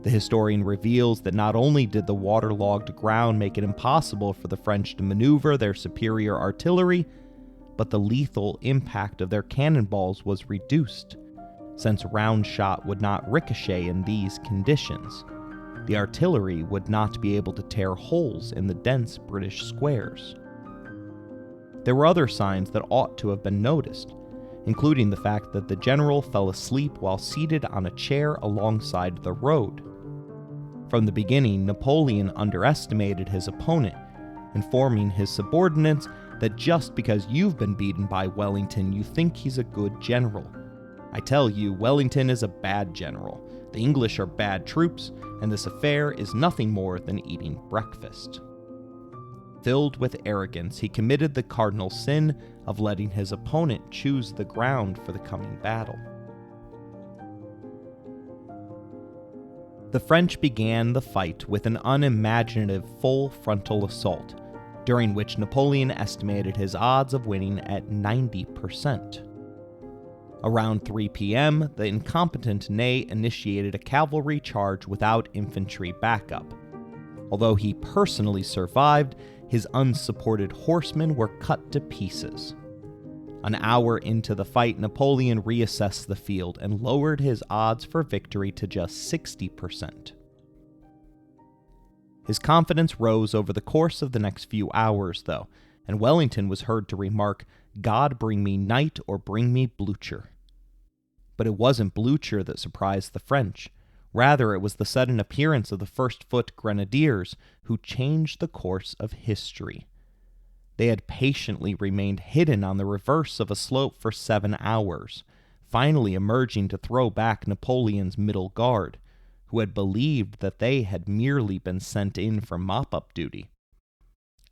S1: The historian reveals that not only did the waterlogged ground make it impossible for the French to maneuver their superior artillery, but the lethal impact of their cannonballs was reduced, since round shot would not ricochet in these conditions. The artillery would not be able to tear holes in the dense British squares. There were other signs that ought to have been noticed, including the fact that the general fell asleep while seated on a chair alongside the road. From the beginning, Napoleon underestimated his opponent, informing his subordinates that just because you've been beaten by Wellington, you think he's a good general. I tell you, Wellington is a bad general. The English are bad troops, and this affair is nothing more than eating breakfast. Filled with arrogance, he committed the cardinal sin of letting his opponent choose the ground for the coming battle. The French began the fight with an unimaginative full frontal assault, during which Napoleon estimated his odds of winning at 90%. Around 3 p.m., the incompetent Ney initiated a cavalry charge without infantry backup. Although he personally survived, his unsupported horsemen were cut to pieces. An hour into the fight, Napoleon reassessed the field and lowered his odds for victory to just 60%. His confidence rose over the course of the next few hours, though, and Wellington was heard to remark, "God bring me night or bring me Blucher." But it wasn't Blucher that surprised the French. Rather, it was the sudden appearance of the First Foot Grenadiers, who changed the course of history. They had patiently remained hidden on the reverse of a slope for 7 hours, finally emerging to throw back Napoleon's middle guard, who had believed that they had merely been sent in for mop-up duty.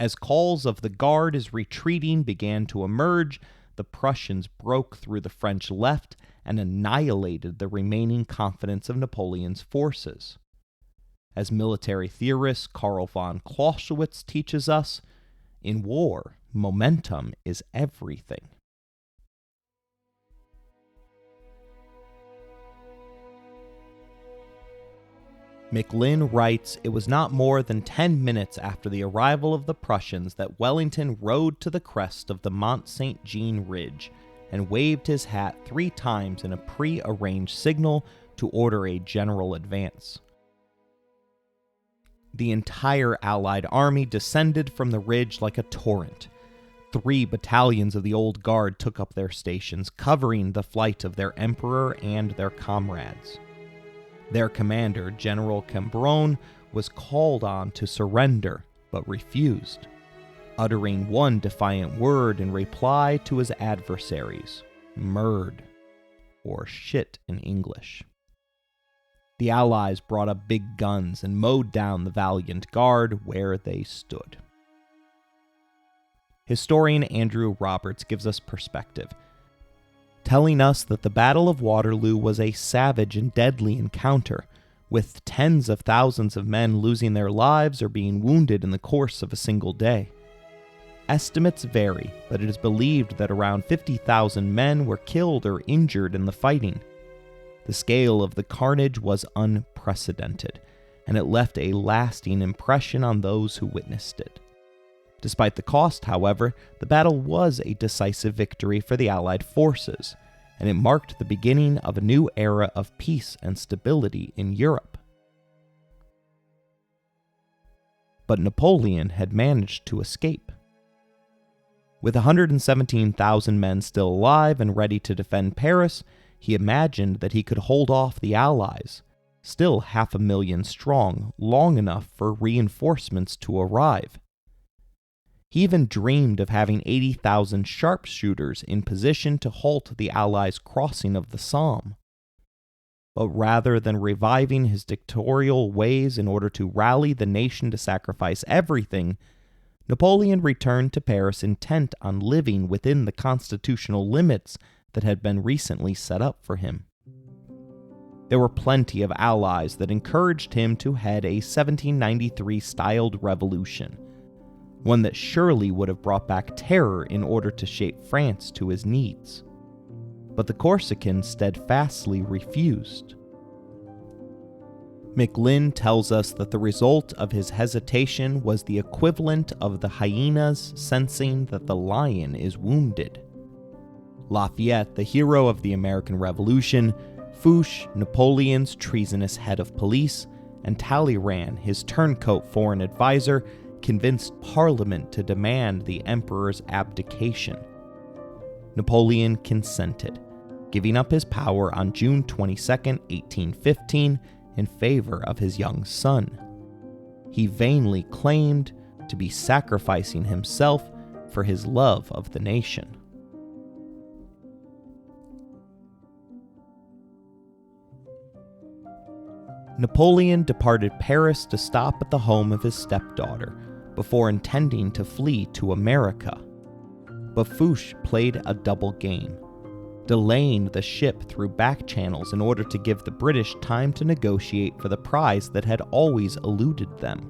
S1: As calls of "the guard is retreating" began to emerge, the Prussians broke through the French left and annihilated the remaining confidence of Napoleon's forces. As military theorist Karl von Clausewitz teaches us, in war, momentum is everything. McLean writes, "It was not more than 10 minutes after the arrival of the Prussians that Wellington rode to the crest of the Mont Saint Jean ridge and waved his hat 3 times in a pre-arranged signal to order a general advance. The entire Allied army descended from the ridge like a torrent. 3 battalions of the Old Guard took up their stations, covering the flight of their emperor and their comrades. Their commander, General Cambronne, was called on to surrender, but refused, uttering one defiant word in reply to his adversaries, murd, or shit in English. The Allies brought up big guns and mowed down the valiant guard where they stood." Historian Andrew Roberts gives us perspective, telling us that the Battle of Waterloo was a savage and deadly encounter, with tens of thousands of men losing their lives or being wounded in the course of a single day. Estimates vary, but it is believed that around 50,000 men were killed or injured in the fighting. The scale of the carnage was unprecedented, and it left a lasting impression on those who witnessed it. Despite the cost, however, the battle was a decisive victory for the Allied forces, and it marked the beginning of a new era of peace and stability in Europe. But Napoleon had managed to escape. With 117,000 men still alive and ready to defend Paris, he imagined that he could hold off the Allies, still 500,000 strong, long enough for reinforcements to arrive. He even dreamed of having 80,000 sharpshooters in position to halt the Allies' crossing of the Somme. But rather than reviving his dictatorial ways in order to rally the nation to sacrifice everything, Napoleon returned to Paris intent on living within the constitutional limits that had been recently set up for him. There were plenty of allies that encouraged him to head a 1793-styled revolution, one that surely would have brought back terror in order to shape France to his needs. But the Corsicans steadfastly refused. McLynn tells us that the result of his hesitation was the equivalent of the hyenas sensing that the lion is wounded. Lafayette, the hero of the American Revolution, Foch, Napoleon's treasonous head of police, and Talleyrand, his turncoat foreign advisor, convinced Parliament to demand the emperor's abdication. Napoleon consented, giving up his power on June 22, 1815, in favor of his young son. He vainly claimed to be sacrificing himself for his love of the nation. Napoleon departed Paris to stop at the home of his stepdaughter before intending to flee to America. But Foch played a double game, delaying the ship through back channels in order to give the British time to negotiate for the prize that had always eluded them.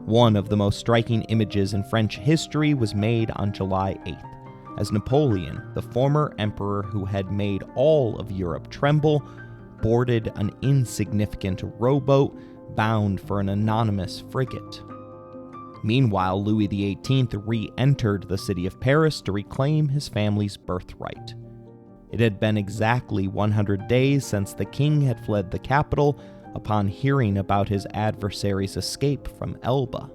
S1: One of the most striking images in French history was made on July 8th, as Napoleon, the former emperor who had made all of Europe tremble, boarded an insignificant rowboat bound for an anonymous frigate. Meanwhile, Louis XVIII re-entered the city of Paris to reclaim his family's birthright. It had been exactly 100 days since the king had fled the capital upon hearing about his adversary's escape from Elba.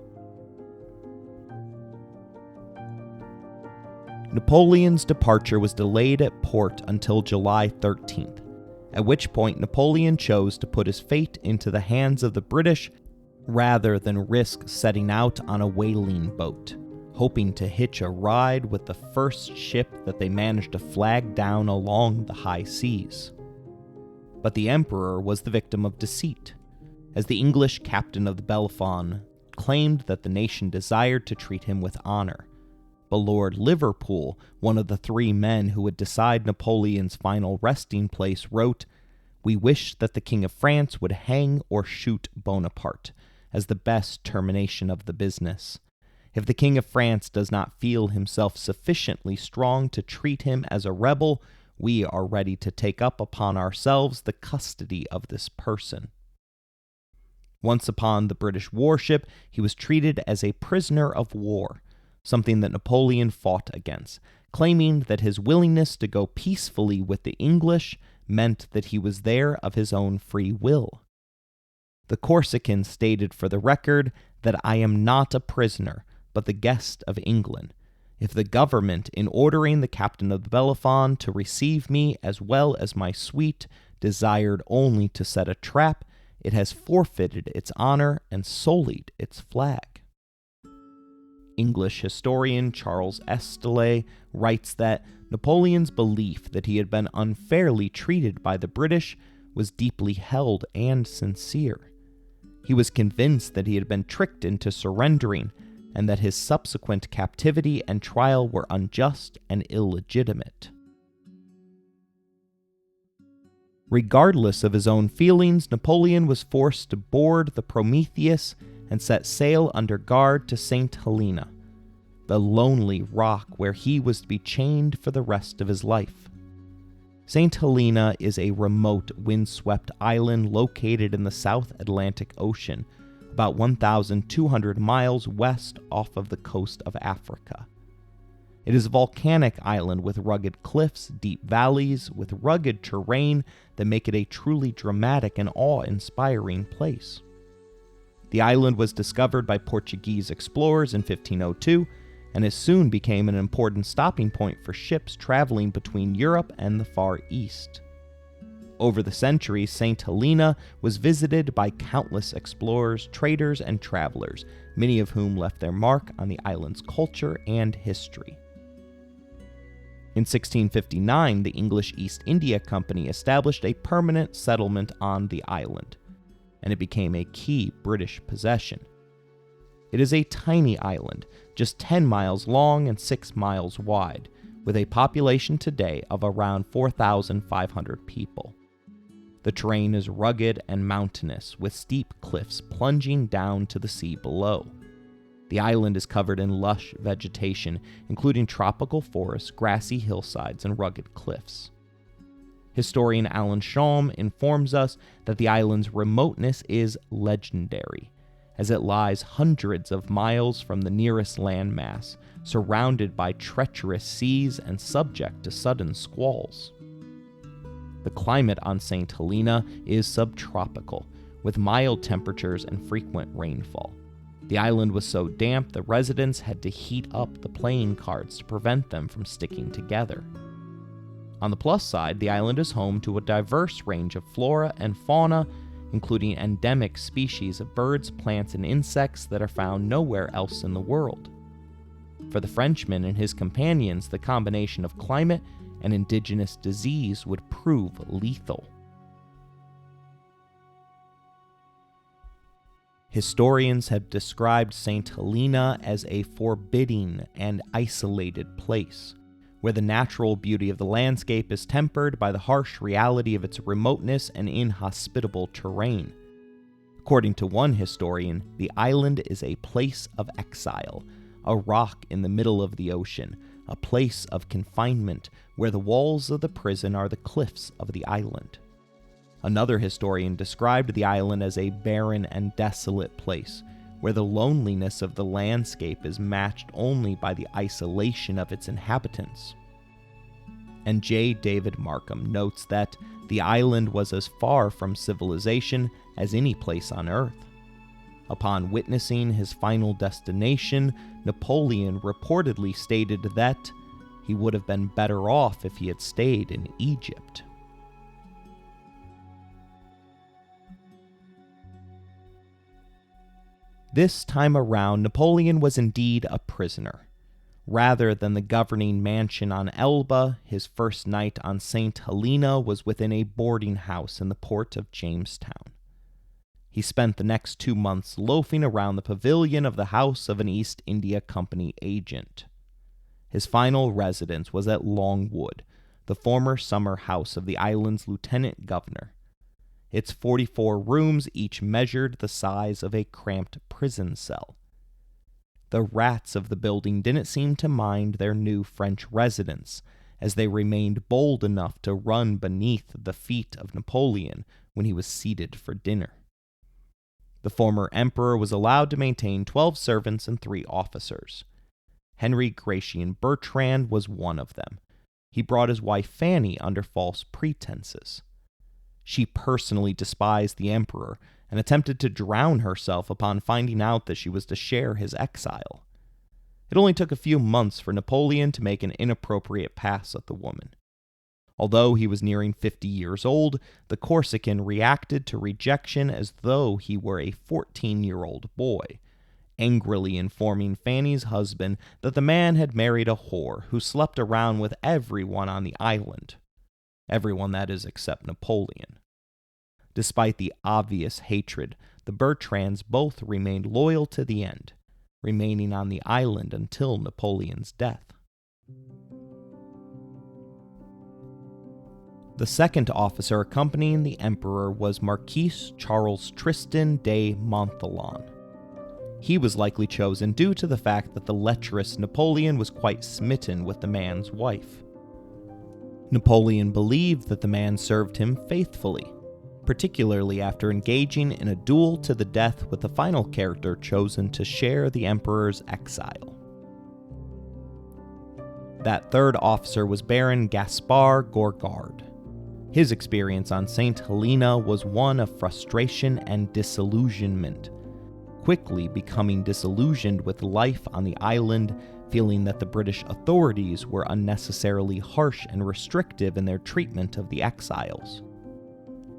S1: Napoleon's departure was delayed at port until July 13th, at which point Napoleon chose to put his fate into the hands of the British rather than risk setting out on a whaling boat, hoping to hitch a ride with the first ship that they managed to flag down along the high seas. But the emperor was the victim of deceit, as the English captain of the Bellefonds claimed that the nation desired to treat him with honor. But Lord Liverpool, one of the three men who would decide Napoleon's final resting place, wrote, "We wish that the King of France would hang or shoot Bonaparte as the best termination of the business. If the King of France does not feel himself sufficiently strong to treat him as a rebel, we are ready to take up upon ourselves the custody of this person." Once upon the British warship, he was treated as a prisoner of war, something that Napoleon fought against, claiming that his willingness to go peacefully with the English meant that he was there of his own free will. The Corsican stated for the record that "I am not a prisoner, but the guest of England. If the government, in ordering the captain of the Bellefonds to receive me as well as my suite, desired only to set a trap, it has forfeited its honor and sullied its flag." English historian Charles Estelle writes that Napoleon's belief that he had been unfairly treated by the British was deeply held and sincere. He was convinced that he had been tricked into surrendering, and that his subsequent captivity and trial were unjust and illegitimate. Regardless of his own feelings, Napoleon was forced to board the Prometheus and set sail under guard to St. Helena, the lonely rock where he was to be chained for the rest of his life. St. Helena is a remote, windswept island located in the South Atlantic Ocean, about 1,200 miles west off of the coast of Africa. It is a volcanic island with rugged cliffs, deep valleys, with rugged terrain that make it a truly dramatic and awe-inspiring place. The island was discovered by Portuguese explorers in 1502, and it soon became an important stopping point for ships traveling between Europe and the Far East. Over the centuries, St. Helena was visited by countless explorers, traders, and travelers, many of whom left their mark on the island's culture and history. In 1659, the English East India Company established a permanent settlement on the island, and it became a key British possession. It is a tiny island, just 10 miles long and 6 miles wide, with a population today of around 4,500 people. The terrain is rugged and mountainous, with steep cliffs plunging down to the sea below. The island is covered in lush vegetation, including tropical forests, grassy hillsides, and rugged cliffs. Historian Alan Schaum informs us that the island's remoteness is legendary, as it lies hundreds of miles from the nearest landmass, surrounded by treacherous seas and subject to sudden squalls. The climate on St. Helena is subtropical, with mild temperatures and frequent rainfall. The island was so damp the residents had to heat up the playing cards to prevent them from sticking together. On the plus side, the island is home to a diverse range of flora and fauna, including endemic species of birds, plants, and insects that are found nowhere else in the world. For the Frenchman and his companions, the combination of climate and indigenous disease would prove lethal. Historians have described St. Helena as a forbidding and isolated place, where the natural beauty of the landscape is tempered by the harsh reality of its remoteness and inhospitable terrain. According to one historian, the island is a place of exile, a rock in the middle of the ocean, a place of confinement where the walls of the prison are the cliffs of the island. Another historian described the island as a barren and desolate place, where the loneliness of the landscape is matched only by the isolation of its inhabitants. And J. David Markham notes that the island was as far from civilization as any place on Earth. Upon witnessing his final destination, Napoleon reportedly stated that he would have been better off if he had stayed in Egypt. This time around, Napoleon was indeed a prisoner. Rather than the governing mansion on Elba, his first night on St. Helena was within a boarding house in the port of Jamestown. He spent the next 2 months loafing around the pavilion of the house of an East India Company agent. His final residence was at Longwood, the former summer house of the island's lieutenant governor. Its 44 rooms each measured the size of a cramped prison cell. The rats of the building didn't seem to mind their new French residents, as they remained bold enough to run beneath the feet of Napoleon when he was seated for dinner. The former emperor was allowed to maintain 12 servants and 3 officers. Henry Gratian Bertrand was one of them. He brought his wife Fanny under false pretenses. She personally despised the emperor and attempted to drown herself upon finding out that she was to share his exile. It only took a few months for Napoleon to make an inappropriate pass at the woman. Although he was nearing 50 years old, the Corsican reacted to rejection as though he were a 14-year-old boy, angrily informing Fanny's husband that the man had married a whore who slept around with everyone on the island. Everyone, that is, except Napoleon. Despite the obvious hatred, the Bertrands both remained loyal to the end, remaining on the island until Napoleon's death. The second officer accompanying the emperor was Marquis Charles Tristan de Montholon. He was likely chosen due to the fact that the lecherous Napoleon was quite smitten with the man's wife. Napoleon believed that the man served him faithfully, particularly after engaging in a duel to the death with the final character chosen to share the emperor's exile. That third officer was Baron Gaspard Gourgard. His experience on St. Helena was one of frustration and disillusionment, quickly becoming disillusioned with life on the island, feeling that the British authorities were unnecessarily harsh and restrictive in their treatment of the exiles.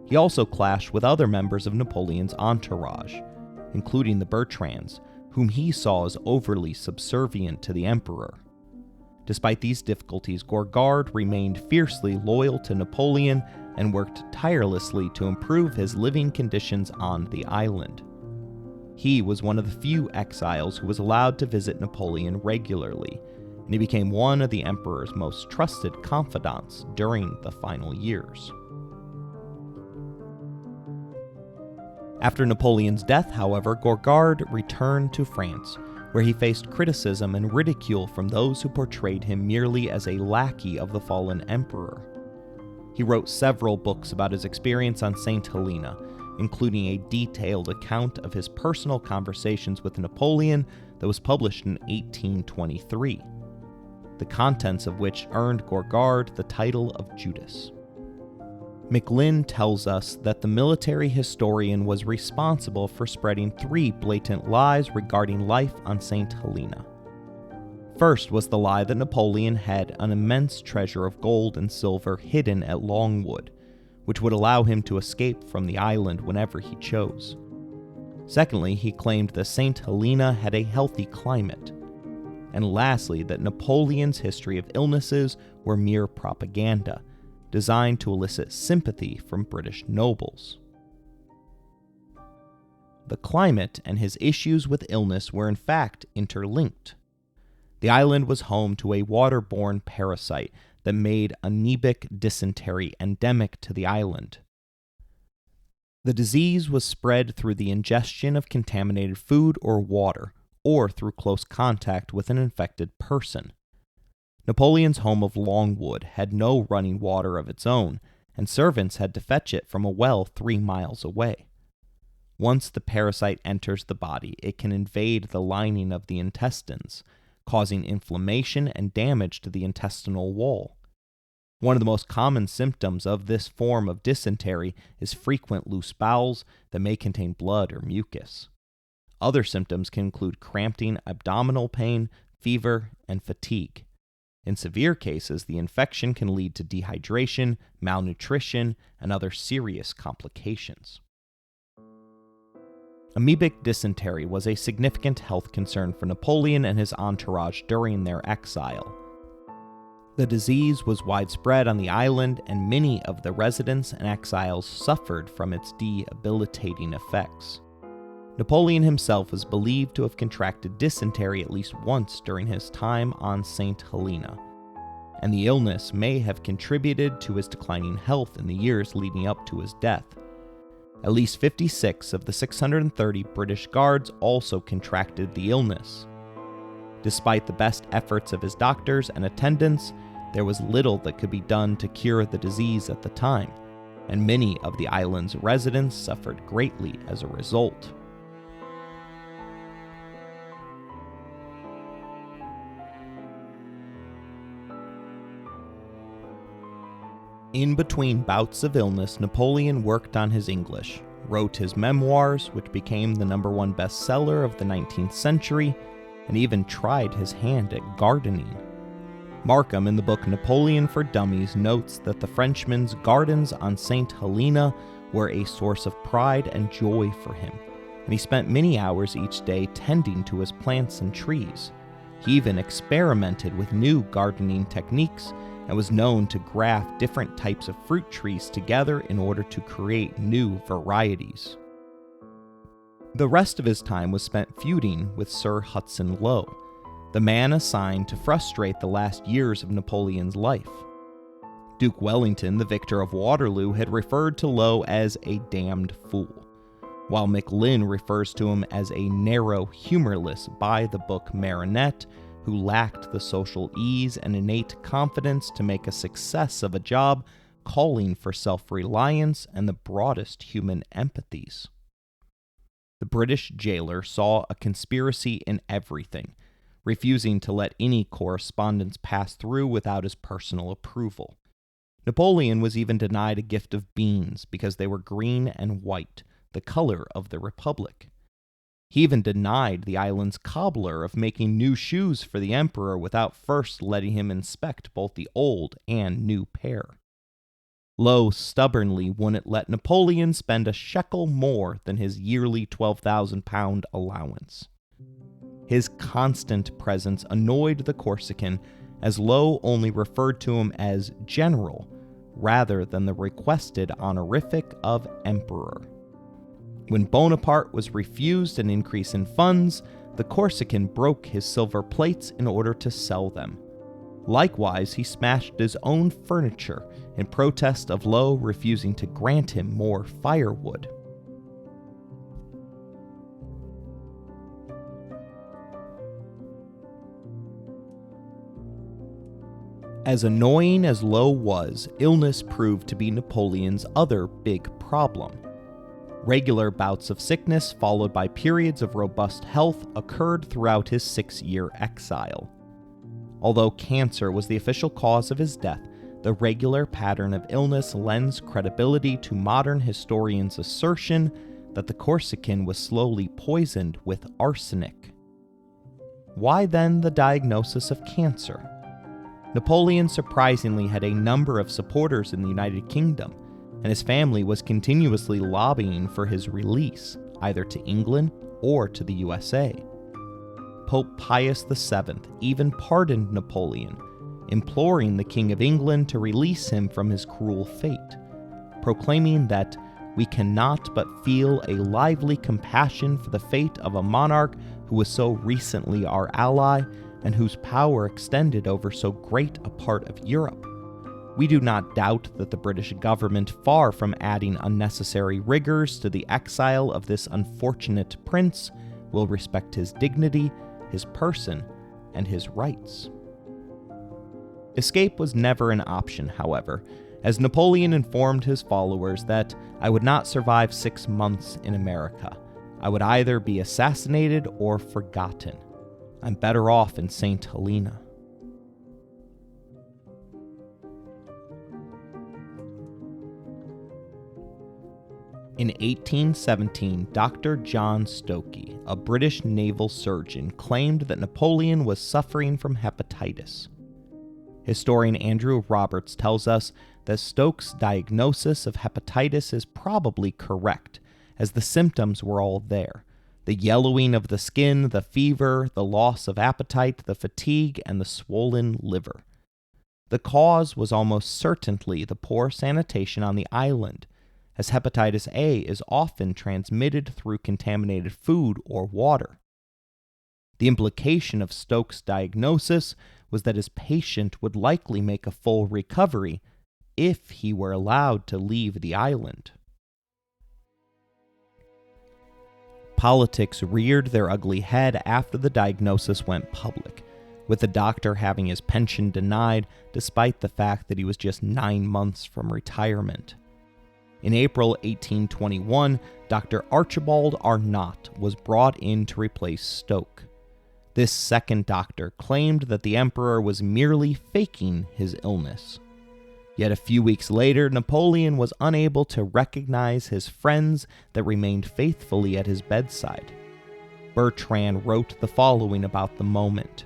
S1: He also clashed with other members of Napoleon's entourage, including the Bertrands, whom he saw as overly subservient to the emperor. Despite these difficulties, Gorgard remained fiercely loyal to Napoleon and worked tirelessly to improve his living conditions on the island. He was one of the few exiles who was allowed to visit Napoleon regularly, and he became one of the emperor's most trusted confidants during the final years. After Napoleon's death, however, Gorgard returned to France, where he faced criticism and ridicule from those who portrayed him merely as a lackey of the fallen emperor. He wrote several books about his experience on St. Helena, including a detailed account of his personal conversations with Napoleon that was published in 1823, the contents of which earned Gorgard the title of Judas. McLynn tells us that the military historian was responsible for spreading 3 blatant lies regarding life on St. Helena. First was the lie that Napoleon had an immense treasure of gold and silver hidden at Longwood, which would allow him to escape from the island whenever he chose. Secondly, he claimed that St. Helena had a healthy climate. And lastly, that Napoleon's history of illnesses were mere propaganda, designed to elicit sympathy from British nobles. The climate and his issues with illness were in fact interlinked. The island was home to a waterborne parasite that made amoebic dysentery endemic to the island. The disease was spread through the ingestion of contaminated food or water, or through close contact with an infected person. Napoleon's home of Longwood had no running water of its own, and servants had to fetch it from a well 3 miles away. Once the parasite enters the body, it can invade the lining of the intestines, causing inflammation and damage to the intestinal wall. One of the most common symptoms of this form of dysentery is frequent loose bowels that may contain blood or mucus. Other symptoms can include cramping abdominal pain, fever, and fatigue. In severe cases, the infection can lead to dehydration, malnutrition, and other serious complications. Amoebic dysentery was a significant health concern for Napoleon and his entourage during their exile. The disease was widespread on the island, and many of the residents and exiles suffered from its debilitating effects. Napoleon himself is believed to have contracted dysentery at least once during his time on St. Helena, and the illness may have contributed to his declining health in the years leading up to his death. At least 56 of the 630 British guards also contracted the illness. Despite the best efforts of his doctors and attendants, there was little that could be done to cure the disease at the time, and many of the island's residents suffered greatly as a result. In between bouts of illness, Napoleon worked on his English, wrote his memoirs, which became the #1 bestseller of the 19th century, and even tried his hand at gardening. Markham, in the book Napoleon for Dummies, notes that the Frenchman's gardens on St. Helena were a source of pride and joy for him, and he spent many hours each day tending to his plants and trees. He even experimented with new gardening techniques and was known to graft different types of fruit trees together in order to create new varieties. The rest of his time was spent feuding with Sir Hudson Lowe, the man assigned to frustrate the last years of Napoleon's life. Duke Wellington, the victor of Waterloo, had referred to Lowe as a damned fool, while McLynn refers to him as a narrow, humorless, by-the-book marionette who lacked the social ease and innate confidence to make a success of a job calling for self-reliance and the broadest human empathies. The British jailer saw a conspiracy in everything, refusing to let any correspondence pass through without his personal approval. Napoleon was even denied a gift of beans because they were green and white, the color of the Republic. He even denied the island's cobbler of making new shoes for the emperor without first letting him inspect both the old and new pair. Lowe stubbornly wouldn't let Napoleon spend a shekel more than his yearly £12,000 allowance. His constant presence annoyed the Corsican, as Lowe only referred to him as general rather than the requested honorific of emperor. When Bonaparte was refused an increase in funds, the Corsican broke his silver plates in order to sell them. Likewise, he smashed his own furniture in protest of Lowe refusing to grant him more firewood. As annoying as Lowe was, illness proved to be Napoleon's other big problem. Regular bouts of sickness, followed by periods of robust health, occurred throughout his 6-year exile. Although cancer was the official cause of his death, the regular pattern of illness lends credibility to modern historians' assertion that the Corsican was slowly poisoned with arsenic. Why then the diagnosis of cancer? Napoleon surprisingly had a number of supporters in the United Kingdom, and his family was continuously lobbying for his release, either to England or to the USA. Pope Pius VII even pardoned Napoleon, imploring the King of England to release him from his cruel fate, proclaiming that we cannot but feel a lively compassion for the fate of a monarch who was so recently our ally and whose power extended over so great a part of Europe. We do not doubt that the British government, far from adding unnecessary rigors to the exile of this unfortunate prince, will respect his dignity, his person, and his rights. Escape was never an option, however, as Napoleon informed his followers that I would not survive 6 months in America. I would either be assassinated or forgotten. I'm better off in St. Helena. In 1817, Dr. John Stokey, a British naval surgeon, claimed that Napoleon was suffering from hepatitis. Historian Andrew Roberts tells us that Stokes' diagnosis of hepatitis is probably correct, as the symptoms were all there. The yellowing of the skin, the fever, the loss of appetite, the fatigue, and the swollen liver. The cause was almost certainly the poor sanitation on the island, as hepatitis A is often transmitted through contaminated food or water. The implication of Stokes' diagnosis was that his patient would likely make a full recovery if he were allowed to leave the island. Politics reared their ugly head after the diagnosis went public, with the doctor having his pension denied despite the fact that he was just 9 months from retirement. In April 1821, Dr. Archibald Arnott was brought in to replace Stoke. This second doctor claimed that the emperor was merely faking his illness. Yet a few weeks later, Napoleon was unable to recognize his friends that remained faithfully at his bedside. Bertrand wrote the following about the moment.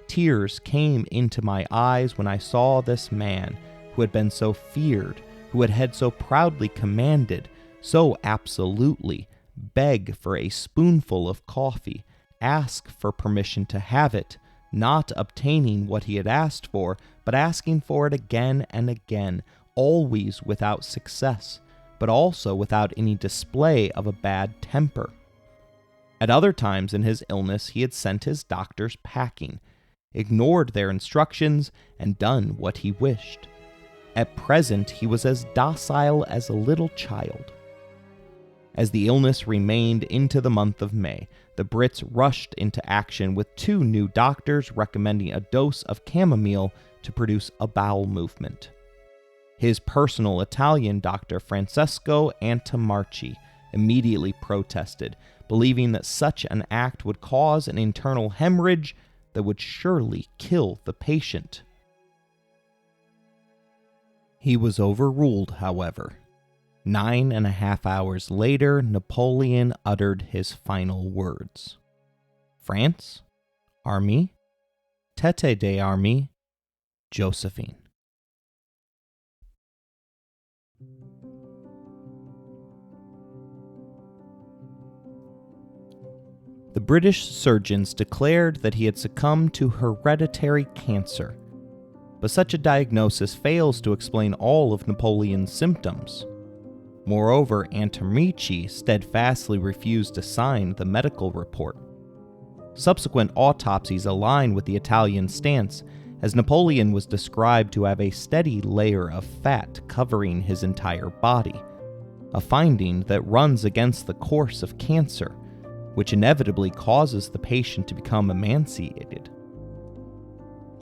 S1: Tears came into my eyes when I saw this man, who had been so feared, who had so proudly commanded, so absolutely, beg for a spoonful of coffee, ask for permission to have it, not obtaining what he had asked for, but asking for it again and again, always without success, but also without any display of a bad temper. At other times in his illness, he had sent his doctors packing, ignored their instructions, and done what he wished. At present, he was as docile as a little child. As the illness remained into the month of May, the Brits rushed into action with 2 new doctors recommending a dose of chamomile to produce a bowel movement. His personal Italian doctor, Francesco Antamarchi, immediately protested, believing that such an act would cause an internal hemorrhage that would surely kill the patient. He was overruled, however. 9.5 hours later, Napoleon uttered his final words. France? Army? Tête d'armée? Josephine. The British surgeons declared that he had succumbed to hereditary cancer, but such a diagnosis fails to explain all of Napoleon's symptoms. Moreover, Amici steadfastly refused to sign the medical report. Subsequent autopsies align with the Italian stance, as Napoleon was described to have a steady layer of fat covering his entire body, a finding that runs against the course of cancer, which inevitably causes the patient to become emaciated.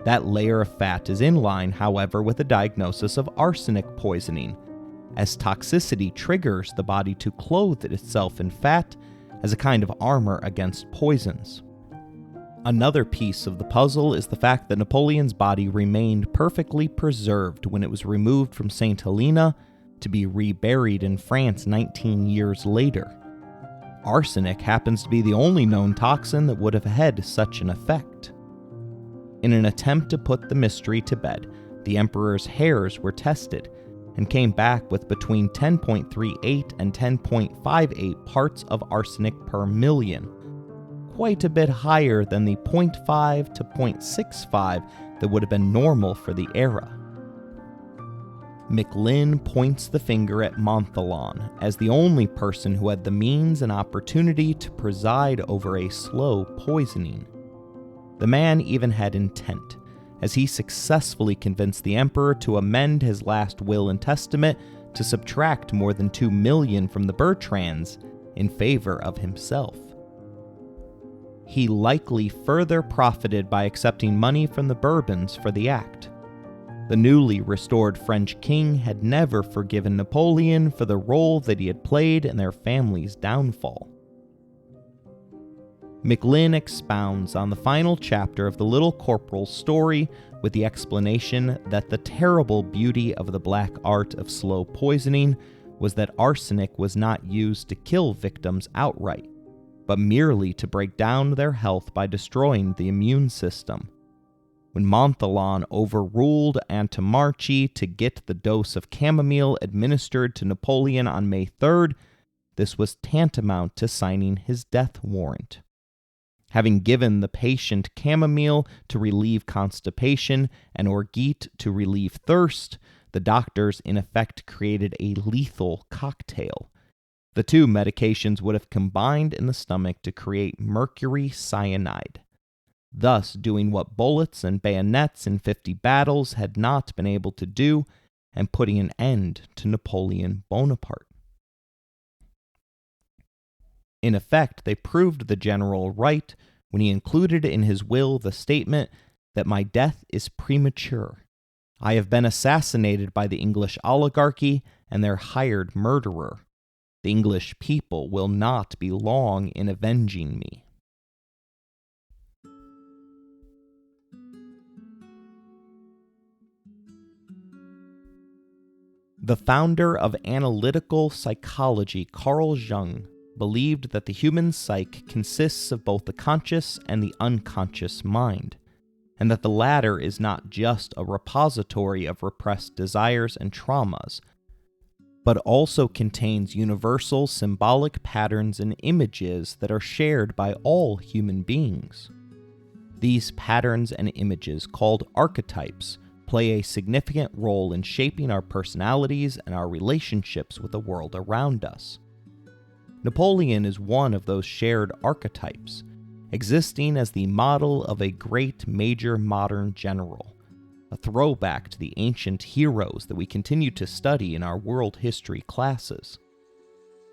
S1: That layer of fat is in line, however, with a diagnosis of arsenic poisoning, as toxicity triggers the body to clothe itself in fat as a kind of armor against poisons. Another piece of the puzzle is the fact that Napoleon's body remained perfectly preserved when it was removed from St. Helena to be reburied in France 19 years later. Arsenic happens to be the only known toxin that would have had such an effect. In an attempt to put the mystery to bed, the emperor's hairs were tested and came back with between 10.38 and 10.58 parts of arsenic per million, quite a bit higher than the 0.5 to 0.65 that would have been normal for the era. McLean points the finger at Montholon as the only person who had the means and opportunity to preside over a slow poisoning. The man even had intent, as he successfully convinced the emperor to amend his last will and testament to subtract more than 2 million from the Bertrands in favor of himself. He likely further profited by accepting money from the Bourbons for the act. The newly restored French king had never forgiven Napoleon for the role that he had played in their family's downfall. McLean expounds on the final chapter of the Little Corporal's story with the explanation that the terrible beauty of the black art of slow poisoning was that arsenic was not used to kill victims outright, but merely to break down their health by destroying the immune system. When Montholon overruled Amici to get the dose of chamomile administered to Napoleon on May 3rd, this was tantamount to signing his death warrant. Having given the patient chamomile to relieve constipation and orgeat to relieve thirst, the doctors in effect created a lethal cocktail. The two medications would have combined in the stomach to create mercury cyanide, thus doing what bullets and bayonets in 50 battles had not been able to do, and putting an end to Napoleon Bonaparte. In effect, they proved the general right when he included in his will the statement that my death is premature. I have been assassinated by the English oligarchy and their hired murderer. The English people will not be long in avenging me. The founder of analytical psychology, Carl Jung, believed that the human psyche consists of both the conscious and the unconscious mind, and that the latter is not just a repository of repressed desires and traumas, but also contains universal symbolic patterns and images that are shared by all human beings. These patterns and images, called archetypes, play a significant role in shaping our personalities and our relationships with the world around us. Napoleon is one of those shared archetypes, existing as the model of a great major modern general, a throwback to the ancient heroes that we continue to study in our world history classes.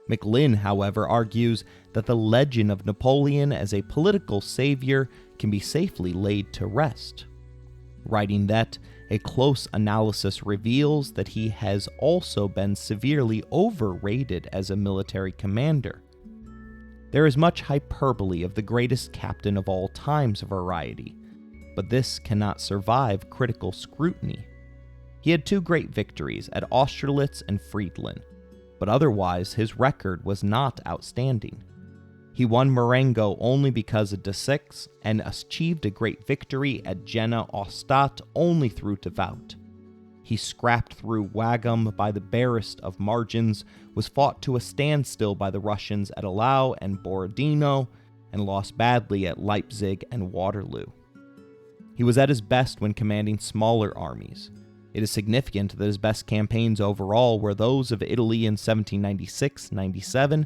S1: McLean, however, argues that the legend of Napoleon as a political savior can be safely laid to rest, writing that a close analysis reveals that he has also been severely overrated as a military commander. There is much hyperbole of the greatest captain of all times variety, but this cannot survive critical scrutiny. He had 2 great victories at Austerlitz and Friedland, but otherwise his record was not outstanding. He won Marengo only because of Desaix and achieved a great victory at Jena-Austadt only through Davout. He scrapped through Wagum by the barest of margins, was fought to a standstill by the Russians at Eylau and Borodino, and lost badly at Leipzig and Waterloo. He was at his best when commanding smaller armies. It is significant that his best campaigns overall were those of Italy in 1796-97,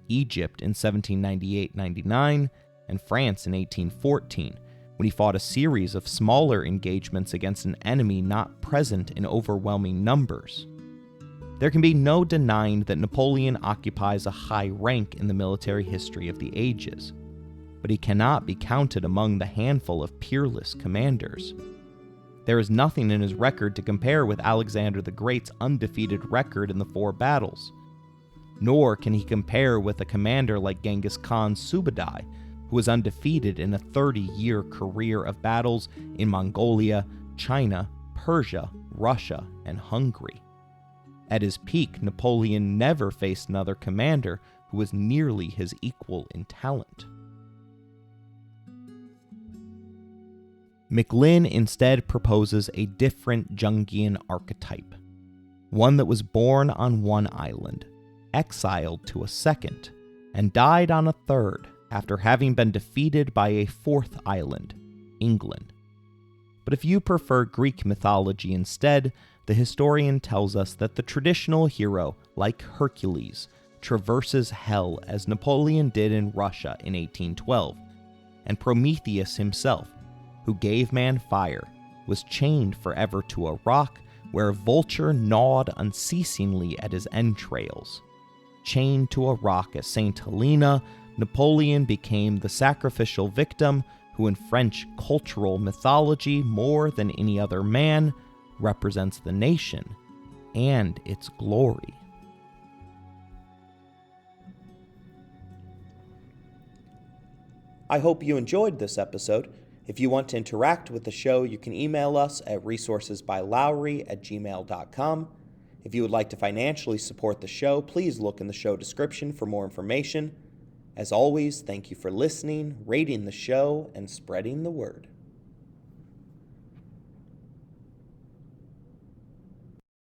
S1: Egypt in 1798-99, and France in 1814, when he fought a series of smaller engagements against an enemy not present in overwhelming numbers. There can be no denying that Napoleon occupies a high rank in the military history of the ages, but he cannot be counted among the handful of peerless commanders. There is nothing in his record to compare with Alexander the Great's undefeated record in the 4 battles, nor can he compare with a commander like Genghis Khan's Subadai, who was undefeated in a 30-year career of battles in Mongolia, China, Persia, Russia, and Hungary. At his peak, Napoleon never faced another commander who was nearly his equal in talent. McLynn instead proposes a different Jungian archetype, one that was born on one island, exiled to a second, and died on a third after having been defeated by a fourth island, England. But if you prefer Greek mythology instead, the historian tells us that the traditional hero, like Hercules, traverses hell as Napoleon did in Russia in 1812, and Prometheus himself, who gave man fire, was chained forever to a rock where a vulture gnawed unceasingly at his entrails. Chained to a rock at St. Helena, Napoleon became the sacrificial victim who in French cultural mythology, more than any other man, represents the nation and its glory. I hope you enjoyed this episode. If you want to interact with the show, you can email us at resourcesbylowery@gmail.com. If you would like to financially support the show, please look in the show description for more information. As always, thank you for listening, rating the show, and spreading the word.